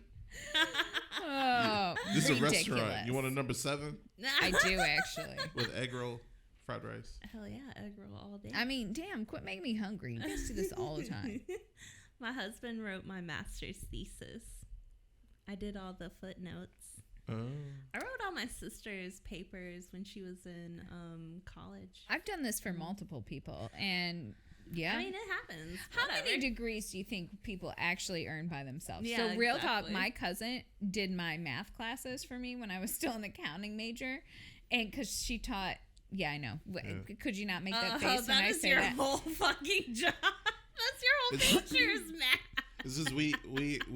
Oh, this is a ridiculous. restaurant. You want a number 7? I do actually. With egg roll, fried rice. Hell yeah, egg roll all day. I mean, damn, quit making me hungry. You guys do this all the time. My husband wrote my master's thesis. I did all the footnotes. Oh. I wrote all my sister's papers when she was in college. I've done this for multiple people, and yeah. I mean, it happens. How Whatever. many degrees do you think people actually earn by themselves? Yeah, so real talk, exactly. my cousin did my math classes for me when I was still an accounting major, and because she taught. Yeah, I know. Yeah. Could you not make that face when that I is say your that? whole fucking job. That's your whole teacher's math. This is we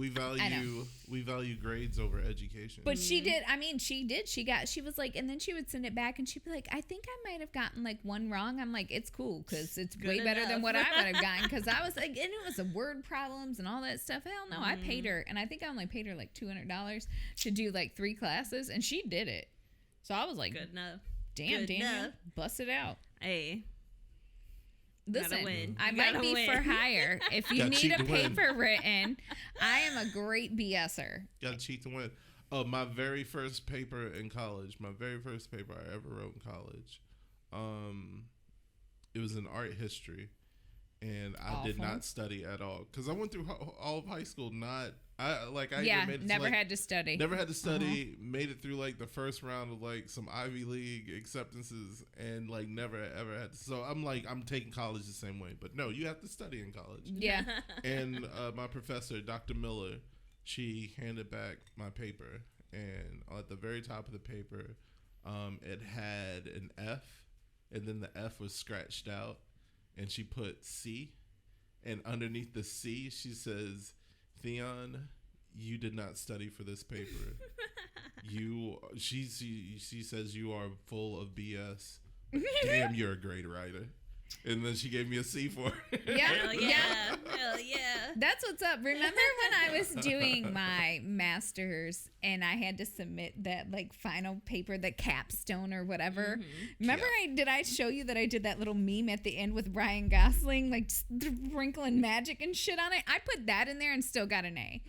value grades over education. But she did. I mean, she did. She was like, and then she would send it back, and she'd be like, I think I might have gotten like one wrong. I'm like, it's cool because it's Good way better than enough. what I would have gotten. Because I was like, and it was the word problems and all that stuff. Hell no, I paid her, and I think I only paid her like $200 to do like 3 classes, and she did it. So I was like, Good enough. damn, Good Daniel, enough. bust it out. Hey. Listen, win. I You might gotta be win. for hire. If you Gotta need cheat a to win. paper written, I am a great BSer. Gotta cheat to win. My very first paper in college, my very first paper I ever wrote in college, it was in art history, and I did Awful. not study at all because I went through all of high school. I Yeah, even made it never to, like, had to study. Never had to study. Made it through like the first round of like some Ivy League acceptances, and like never ever had to. So I'm taking college the same way. But no, you have to study in college. Yeah. And my professor, Dr. Miller, she handed back my paper, and at the very top of the paper, it had an F, and then the F was scratched out, and she put C, and underneath the C, she says, Theon, you did not study for this paper. She says you are full of BS. But damn, you're a great writer. And then she gave me a C for it. Yeah. Hell yeah. Hell yeah. That's what's up. Remember when I was doing my master's and I had to submit that like final paper, the capstone or whatever? Remember did I show you that I did that little meme at the end with Ryan Gosling, like sprinkling magic and shit on it? I put that in there and still got an A.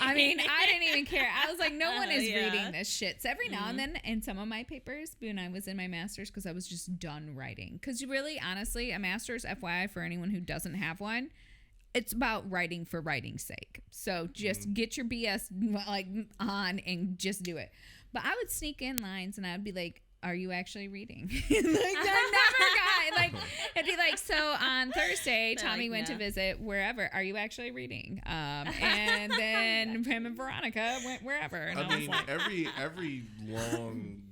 I mean, I didn't even care. I was like, no one is reading this shit. So every now and then in some of my papers, when I was in my master's, because I was just done writing. Because really, honestly, a master's, FYI, for anyone who doesn't have one, it's about writing for writing's sake. So just get your BS like on and just do it. But I would sneak in lines and I'd be like, are you actually reading? Like I never got like it'd be like, so on Thursday Tommy went to visit wherever. Are you actually reading? And then him and Veronica went wherever. And I mean, was like, every long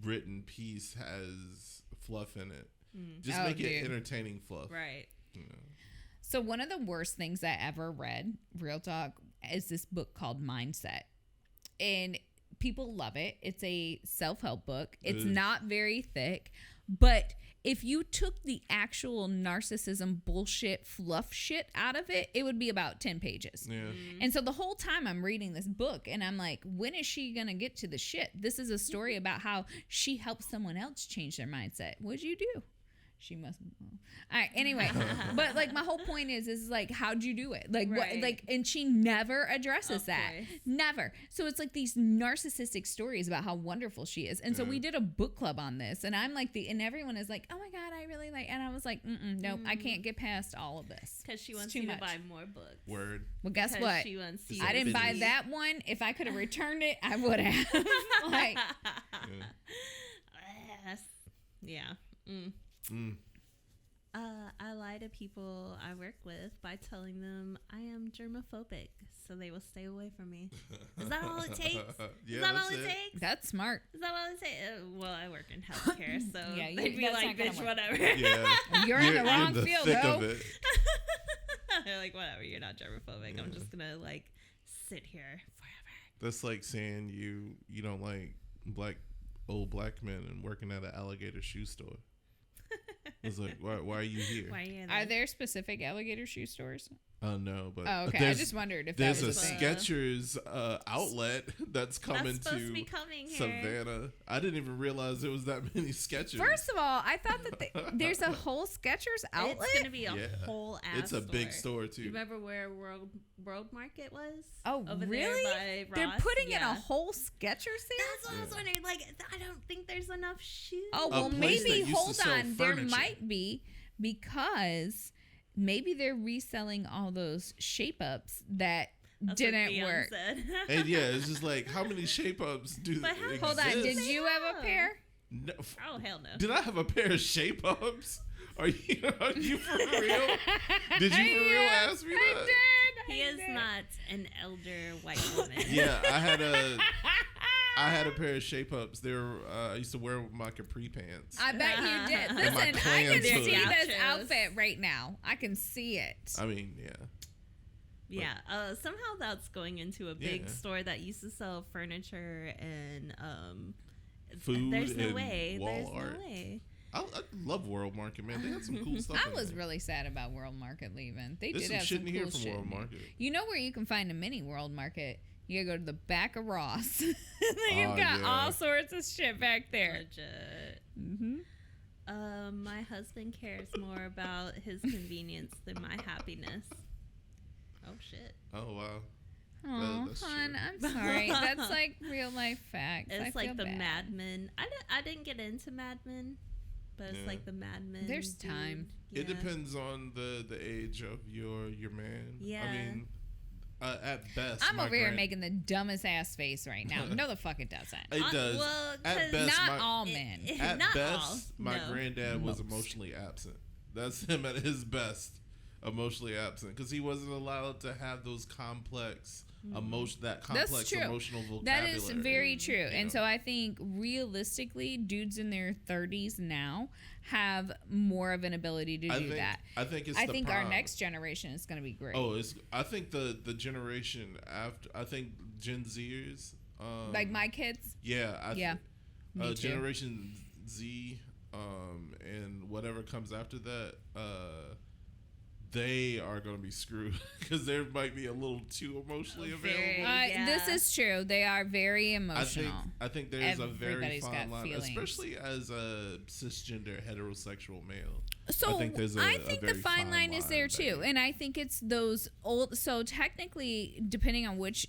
written piece has fluff in it. Just make it entertaining fluff. Right. You know. so one of the worst things I ever read, real talk, is this book called Mindset. And people love it. It's a self-help book. It's not very thick, but if you took the actual narcissism bullshit fluff shit out of it, it would be about 10 pages. Yeah. And so the whole time I'm reading this book and I'm like, when is she going to get to the shit? This is a story about how she helped someone else change their mindset. What'd you do? She must. All right. Anyway, but like my whole point is like, how'd you do it? Like what? Like, and she never addresses that. Never. So it's like these narcissistic stories about how wonderful she is. And so we did a book club on this, and I'm like and everyone is like, oh my god, I really like. And I was like, nope, I can't get past all of this Because she wants too you much. to buy more books. Word. Well, guess 'Cause what? she wants you I to didn't buy see. that one. If I could have returned it, I would have. Like, Yeah. I lie to people I work with by telling them I am germophobic, so they will stay away from me. Is that all it takes? Yeah, Is that that's all it it. takes? that's smart. Is that all it takes? Well, I work in healthcare, so Yeah, they'd be that's like, not gonna bitch, work. whatever. Yeah. You're in the wrong the field, thick though. of it. They're like, whatever, you're not germophobic. I'm just gonna like sit here forever. That's like saying you don't like old black men and working at an alligator shoe store. It's like, why are you here? Why are you Are there specific alligator shoe stores? No, but Oh, okay. I just wondered if that there's was a a thing. Skechers outlet that's coming supposed to to be coming here. Savannah. I didn't even realize there was that many Skechers. First of all, I thought that there's a whole Skechers outlet. It's gonna be a Yeah. whole ass. It's a big store too. You remember where World Market was? Oh, Over really? There by They're Ross? putting in Yeah. a whole Skechers there? That's what I was wondering. Like, I don't think there's enough shoes. Oh, A well, place that maybe, used to hold sell on. There furniture. might be, because maybe they're reselling all those shape-ups that That's what didn't Dion work. said. And yeah, it's just like, how many shape ups do But how- exist? Hold on. Did They you have a have. pair? No, Oh hell no. did I have a pair of shape ups? Are you for real? Did you for real ask me I that? did. He is not an elder white woman. Yeah, I had a pair of shape ups. They were I used to wear with my capri pants. I bet you did. And my Listen, I can Klan see hood. this Gauchos. outfit right now. I can see it. I mean, yeah. Yeah. Somehow that's going into a big Yeah. store that used to sell furniture and Food There's no and way. wall There's art. no way. I love World Market, man. They had some cool stuff. I in was there. really sad about World Market leaving. They There's did some have shit some in cool here from shit. World Market. You know where you can find a mini World Market? You gotta go to the back of Ross. You've Oh, got yeah. all sorts of shit back there. Legit. Mm-hmm. My husband cares more about his convenience than my happiness. Oh shit. Oh wow. Oh, that's hon, true. I'm sorry. That's like real life facts. I It's like feel the bad. Mad Men. I didn't get into Mad Men, but it's Yeah. like the Mad Men. There's dude. time. It Yeah. depends on the age of your man. Yeah. I mean, at best, I'm my over here grand- making the dumbest ass face right now. No, the fuck it doesn't. It does. Well, at 'cause best, Not my, all men. at not best, all. my No. granddad was Most. emotionally absent. That's him at his best, emotionally absent, because he wasn't allowed to have those complex That's complex true. emotional vocabulary. That is very true. You And know. so I think realistically, dudes in their 30s now have more of an ability to do that. I think it's. I the think our prime. next generation is going to be great. Oh, I think the generation after. I think Gen Zers. Like my kids. Yeah. Yeah, me too. Generation Z, and whatever comes after that, they are going to be screwed because they might be a little too emotionally Very. available. Yeah. This is true. They are very emotional. I think there's a very Everybody's fine got line, feelings. especially as a cisgender heterosexual male. So I think there's I a think the very fine line is there that too, and I think it's those old. So technically, depending on which,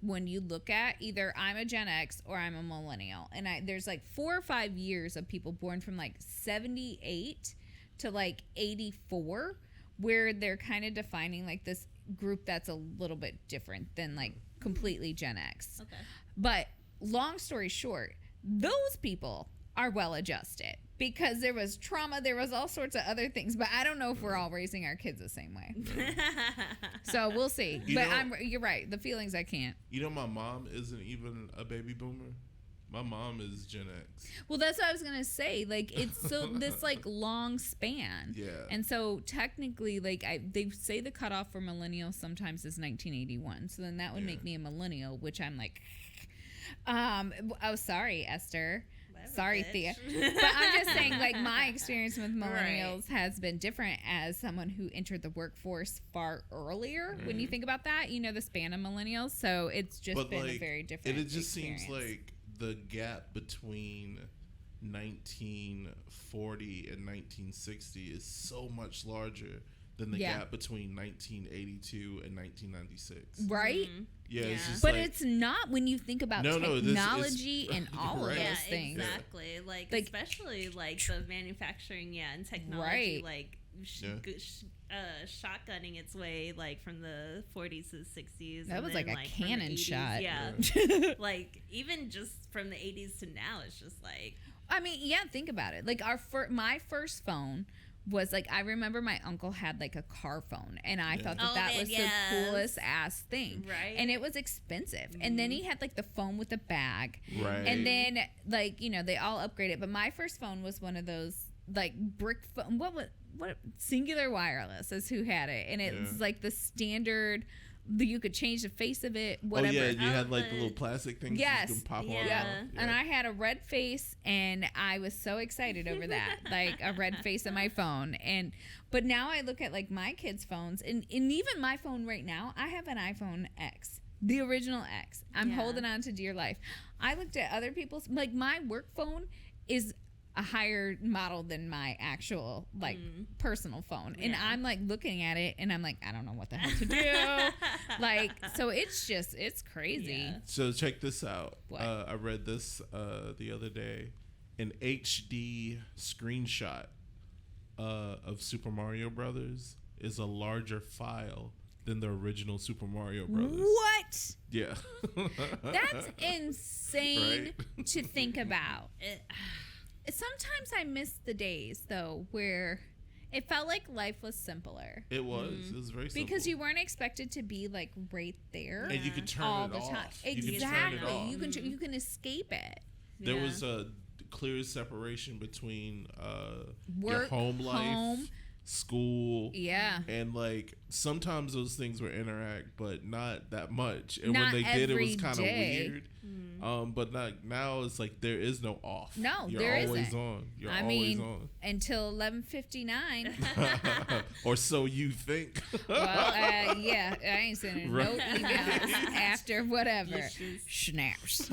when you look at, either I'm a Gen X or I'm a millennial, and there's like 4 or 5 years of people born from like 78 to like 84, where they're kind of defining like this group that's a little bit different than like completely Gen X. Okay. But long story short, those people are well adjusted because there was trauma, there was all sorts of other things, but I don't know if we're all raising our kids the same way. So we'll see. You But know- you're right. The feelings I can't. You know, my mom isn't even a baby boomer. My mom is Gen X. Well, that's what I was gonna say. Like it's so this like long span. Yeah. And so technically, like they say the cutoff for millennials sometimes is 1981. So then that would Yeah. make me a millennial, which I'm like, oh sorry, Esther. Whatever, Sorry, bitch. Thea. But I'm just saying, like, my experience with millennials has been different as someone who entered the workforce far earlier. When you think about that, the span of millennials. So it's just been a very different It just experience. seems like the gap between 1940 and 1960 is so much larger than the Yeah. gap between 1982 and 1996. Right? Yeah, it's Yeah. just But like, it's not when you think about No, no, this is- technology and all Right. of Yeah, those things. exactly. Like especially like the manufacturing, and technology, Right. like shotgunning its way like from the 40s to the 60s. That and was then, like a from the cannon 80s, shot. Yeah, like even just from the 80s to now, it's just like I mean, yeah, think about it. Like my first phone was like, I remember my uncle had like a car phone, and I thought that Oh, that man, was yes. the coolest ass thing. Right. And it was expensive. And then he had like the phone with the bag. Right. And then like, they all upgraded. But my first phone was one of those like brick phone. What Singular Wireless is who had it, and it's like the standard. You could change the face of it, whatever. Oh yeah, you had like the little plastic things. Yes. You can pop on. Yeah. And I had a red face, and I was so excited over that, like a red face on my phone. But now I look at like my kids' phones, and even my phone right now, I have an iPhone X, the original X. I'm holding on to dear life. I looked at other people's, like my work phone is a higher model than my actual like personal phone, and I'm like looking at it, and I'm like, I don't know what the hell to do. Like, so it's crazy. So check this out. What? I read this the other day. An HD screenshot of Super Mario Brothers is a larger file than the original Super Mario Brothers. What? Yeah. That's insane Right? to think about. Sometimes I miss the days though where it felt like life was simpler. It was. It was very simple. Because you weren't expected to be like right there and you could turn all it the off. time. You could turn it Exactly. off. You can escape it. There was a clear separation between your Work, home life, school, and like sometimes those things would interact, but not that much. And Not when they did, it was every kind of day. weird. But not now. It's like there is no off. No, You're there always isn't. on. You're I always mean, on. until 11:59. Or so you think. Well, yeah, I ain't sending no emails after whatever. Snaps.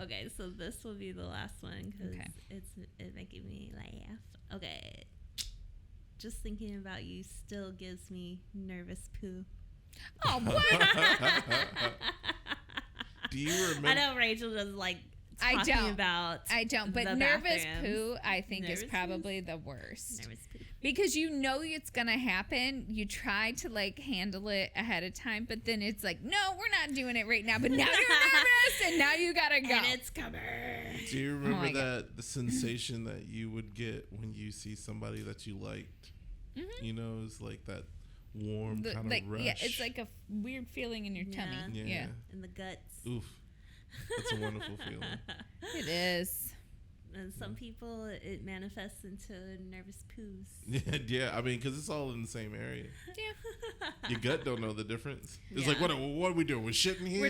Okay, so this will be the last one because it's making me laugh. Okay, just thinking about you still gives me nervous poo. Oh, what? Do you remember? I know Rachel doesn't like I talking about. I don't. But the nervous bathrooms. poo, I think, Nervous is probably the worst. Nervous poo. Because you know it's going to happen. You try to, like, handle it ahead of time. But then it's like, no, we're not doing it right now. But now you're nervous, and now you got to go. And it's coming. Do you remember God. the sensation that you would get when you see somebody that you liked? You know, it's like that warm kind of rush. Yeah, it's like a weird feeling in your tummy. Yeah. In the guts. Oof. That's a wonderful feeling. It is. And some people, it manifests into nervous poos. Yeah. I mean, because it's all in the same area. Yeah. Your gut don't know the difference. It's like, what are we doing? We're shitting here?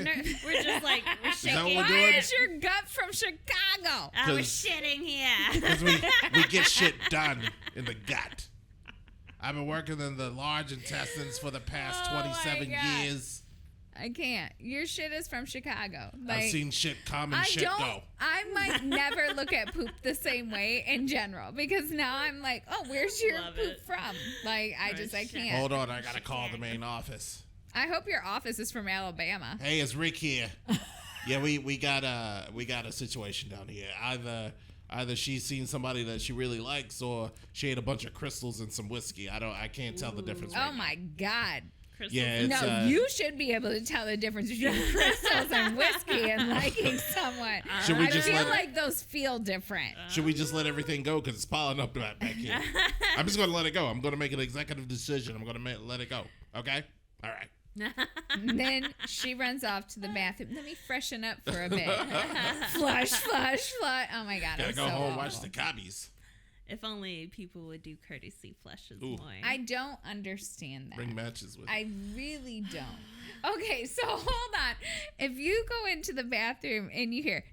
We're just like, we're Is that shaking. what we're Why doing? is your gut from Chicago? We're 'Cause- shitting here. Because we get shit done in the gut. I've been working in the large intestines for the past 27 God. years. I can't. Your shit is from Chicago. Like, I've seen shit come and shit go. I might never look at poop the same way in general because now I'm like, oh, where's your Love poop it. from? Like, I can't. Hold on, I gotta call the main office. I hope your office is from Alabama. Hey, it's Rick here. Yeah, we got a situation down here. Either she's seen somebody that she really likes, or she ate a bunch of crystals and some whiskey. I can't tell the difference. Oh Right now. my God. Crystals. Yeah, it's, No, you should be able to tell the difference between crystals and whiskey and liking someone. Should we I just feel let- like those feel different. Should we just let everything go because it's piling up back here? I'm just gonna let it go. I'm gonna make an executive decision. I'm gonna let it go. Okay. All right. And then she runs off to the bathroom. Let me freshen up for a bit. Flush, flush, flush. Oh my God. Gotta it's go so home, awful. watch the Cobbies. If only people would do courtesy flushes Ooh. more. I don't understand that. Bring matches with. I really don't. Okay, so hold on. If you go into the bathroom and you hear,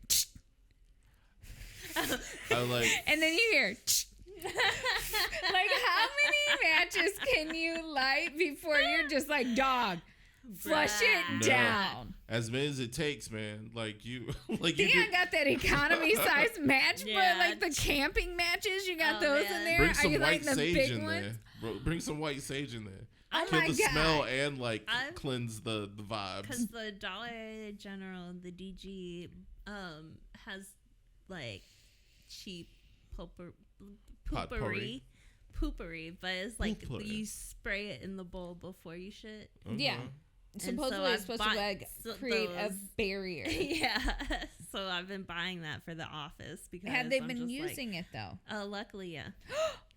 I like. and then you hear, like how many matches can you light before you're just like, dog, flush it No. down? As many as it takes, man. Like you, like you. Dion got that economy size match, Yeah. but like the camping matches, you got Oh, those man. in there. Bring Are some you white lighting the sage big in ones? there. Bro, bring some white sage in there. Oh Kill my the God. smell and like I've- cleanse the vibes. Because the Dollar General, the DG, has like cheap Potpourri. poopery, but it's like Poopery. you spray it in the bowl before you shit. Yeah. so Supposedly I've it's supposed to bought like so create a those. barrier. Yeah, so I've been buying that for the office because Have they I'm been just using it though? Luckily, yeah.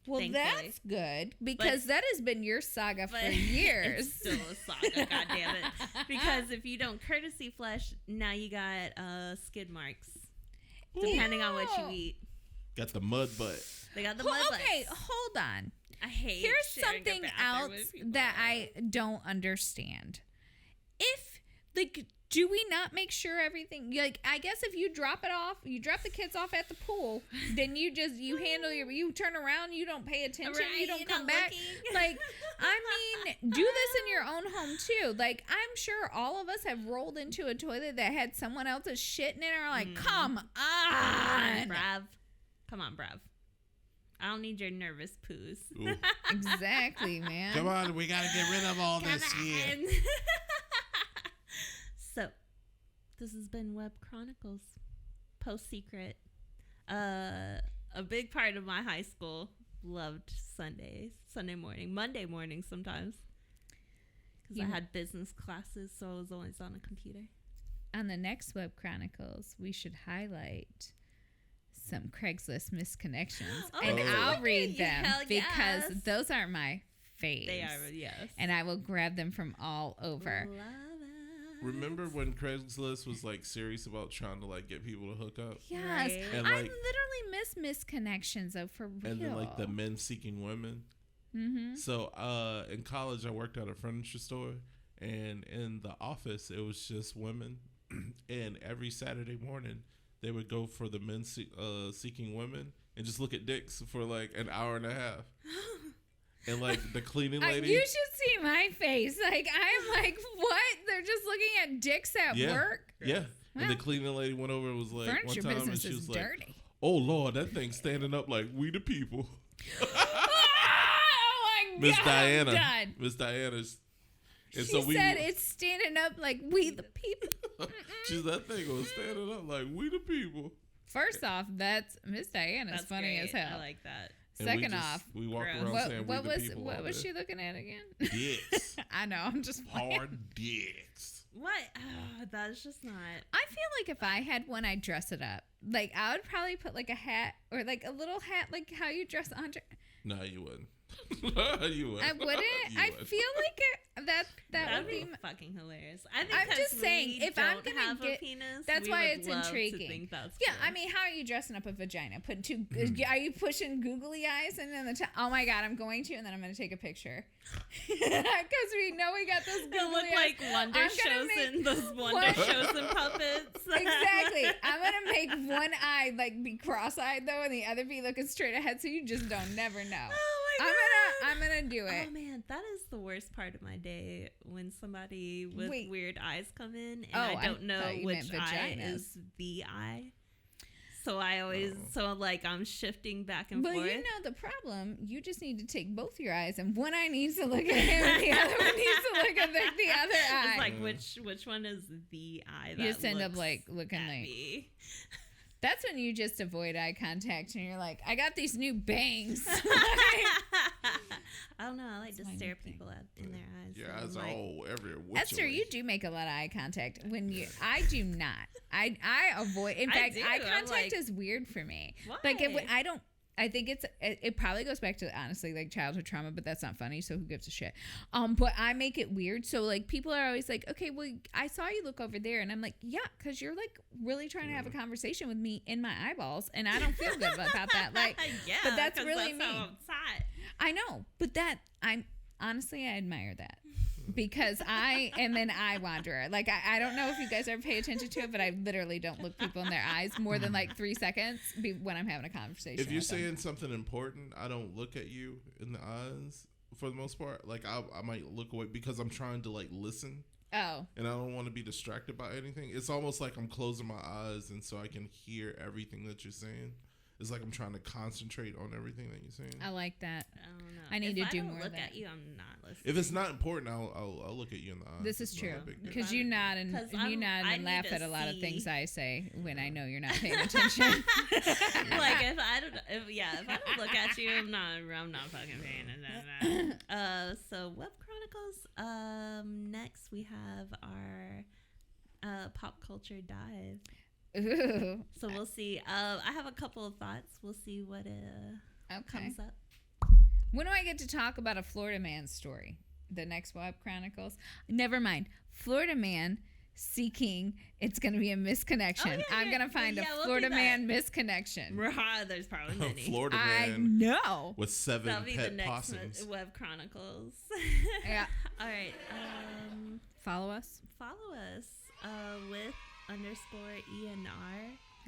Well, Thankfully. that's good because that has been your saga for But years. It's still a saga, goddammit. Because if you don't courtesy flush, now you got skid marks. Depending on what you Ew. eat. Got the mud butt. They got the mud Okay, butts. hold on. I hate. Here's sharing a something bathroom else with people. that I don't understand. If, like, do we not make sure everything, like, I guess if you drop the kids off at the pool, then you handle you turn around, you don't pay attention, Right, you don't you're come not back. looking. Like, I mean, do this in your own home too. Like, I'm sure all of us have rolled into a toilet that had someone else's shit in it, and are like, come on. Brav. Come on, Brav. I don't need your nervous poos. Ooh. Exactly, man. Come on, we gotta get rid of all this here. So, this has been Web Chronicles. PostSecret. A big part of my high school loved Sundays, Sunday morning, Monday morning sometimes. Because I had business classes, so I was always on a computer. On the next Web Chronicles, we should highlight some Craigslist misconnections, and I'll read them Hell because yes. those are my faves. They are, yes. And I will grab them from all over. Love it. Remember when Craigslist was like serious about trying to like get people to hook up? Yes, Right. And, I like- literally miss misconnections though, for real. And then like the men seeking women. Mm-hmm. So in college, I worked at a furniture store, and in the office, it was just women. And every Saturday morning, they would go for the men seeking women and just look at dicks for like an hour and a half. And like the cleaning lady, You should see my face. Like, I'm like, what? They're just looking at dicks at Yeah. work? yeah. And the Well, cleaning lady went over and was like, one Furniture time, and business she is was like, dirty. "Oh Lord, that thing's standing up like we the people." Oh my God. Miss I'm Diana, done. Miss Diana's. And She so we, said it's standing up like we the people. she's that thing was standing up like we the people. First off, that's Miss Diana's That's funny great. as hell. I like that. And Second we just, off, we walk gross. around saying what we the was people. what all was day. she looking at again? Dicks. I know. I'm just playing. Hard dicks. What? Oh, that's just not. I feel like if I had one, I'd dress it up. Like, I would probably put like a hat or like a little hat, like how you dress Andre. No, you wouldn't. You would. I wouldn't. You I would. feel like that That'd would be. be fucking hilarious. I think I'm just saying, if I'm don't gonna have get- a penis, that's we why would it's love to intriguing. think that's Yeah, cool. I mean, how are you dressing up a vagina? Putting two? Are you pushing googly eyes and then the top? Oh my God, I'm going to, and then I'm going to take a picture because we know we got those googly It'll look eyes. like Wonder I'm gonna shows make and those Wonder one- shows and puppets. Exactly. I'm gonna make one eye like be cross-eyed though, and the other be looking straight ahead, so you just don't never know. Oh my God. I'm gonna do it. Oh man, that is the worst part of my day when somebody with Wait. weird eyes come in and Oh, I I don't know thought you which meant eye vaginas. is the eye. So I always like I'm shifting back and But forth. you know the problem. You just need to take both your eyes, and one eye needs to look at him, and the other one needs to look at the other eye. It's like which one is the eye that you just end up looks like looking at like. me? That's when you just avoid eye contact, and you're like, I got these new bangs. I don't know. I like That's to my stare new thing. people in their eyes. Your and eyes I'm are like, all everywhere. Esther, you do make a lot of eye contact. When you, I do not. I avoid. In I fact, do. eye I'm contact like, is weird for me. Why? Like I don't. I think it probably goes back to honestly like childhood trauma, but that's not funny. So who gives a shit? But I make it weird. So like people are always like, okay, well I saw you look over there, and I'm like, yeah, because you're like really trying to have a conversation with me in my eyeballs, and I don't feel good about that. Like, yeah, but that's 'cause really that's me. how I'm taught. I know, but that I'm honestly I admire that. Because I am an eye wanderer. Like, I don't know if you guys ever pay attention to it, but I literally don't look people in their eyes more than like 3 seconds when I'm having a conversation. If you're with them. saying something important, I don't look at you in the eyes for the most part. Like I might look away because I'm trying to like listen, Oh, and I don't want to be distracted by anything. It's almost like I'm closing my eyes, and so I can hear everything that you're saying. It's like I'm trying to concentrate on everything that you're saying. I like that. I don't know. I need If to do don't more of look that. at you, I'm not listening. If it's not important, I'll look at you in the eyes. This is It's true not a big deal. because you nod and 'Cause you nod I and need laugh to at a lot of things see- I say when I know you're not paying attention. Like if I don't look at you, I'm not fucking paying attention. So Web Chronicles. Next we have our pop culture dive. Ooh, So we'll see. I have a couple of thoughts. We'll see what okay. comes up. When do I get to talk about a Florida man story? The next Web Chronicles? Never mind. Florida man seeking, it's going to be a misconnection. I'm going to find a we'll Florida do man misconnection. There's probably many. Florida I man know. with 7 That'll be the pet next possums. Web Chronicles. Yeah. All right. Follow us. Follow us with _ENR.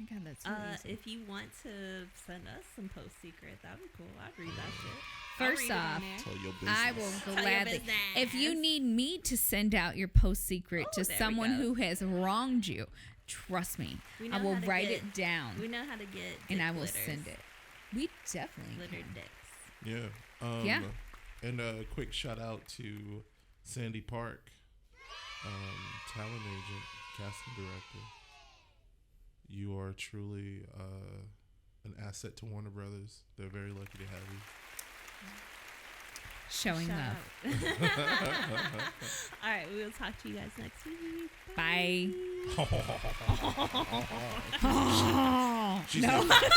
Oh my God, that's so easy. If you want to send us some post secret, that'd be cool. I'd read that shit. First off, Tell your business. I will Tell your gladly. business. If you need me to send out your post secret to there we someone go. who has wronged you, trust me, We I know will how to write get- it down We know how to get and dick I will litters. send it. We definitely Littered can. dicks. Yeah. Yeah. And a quick shout out to Sandy Park, talent agent, casting director. You are truly an asset to Warner Brothers. They're very lucky to have you. Showing Shout love. out. All right, we will talk to you guys next week. Bye. She's No. like-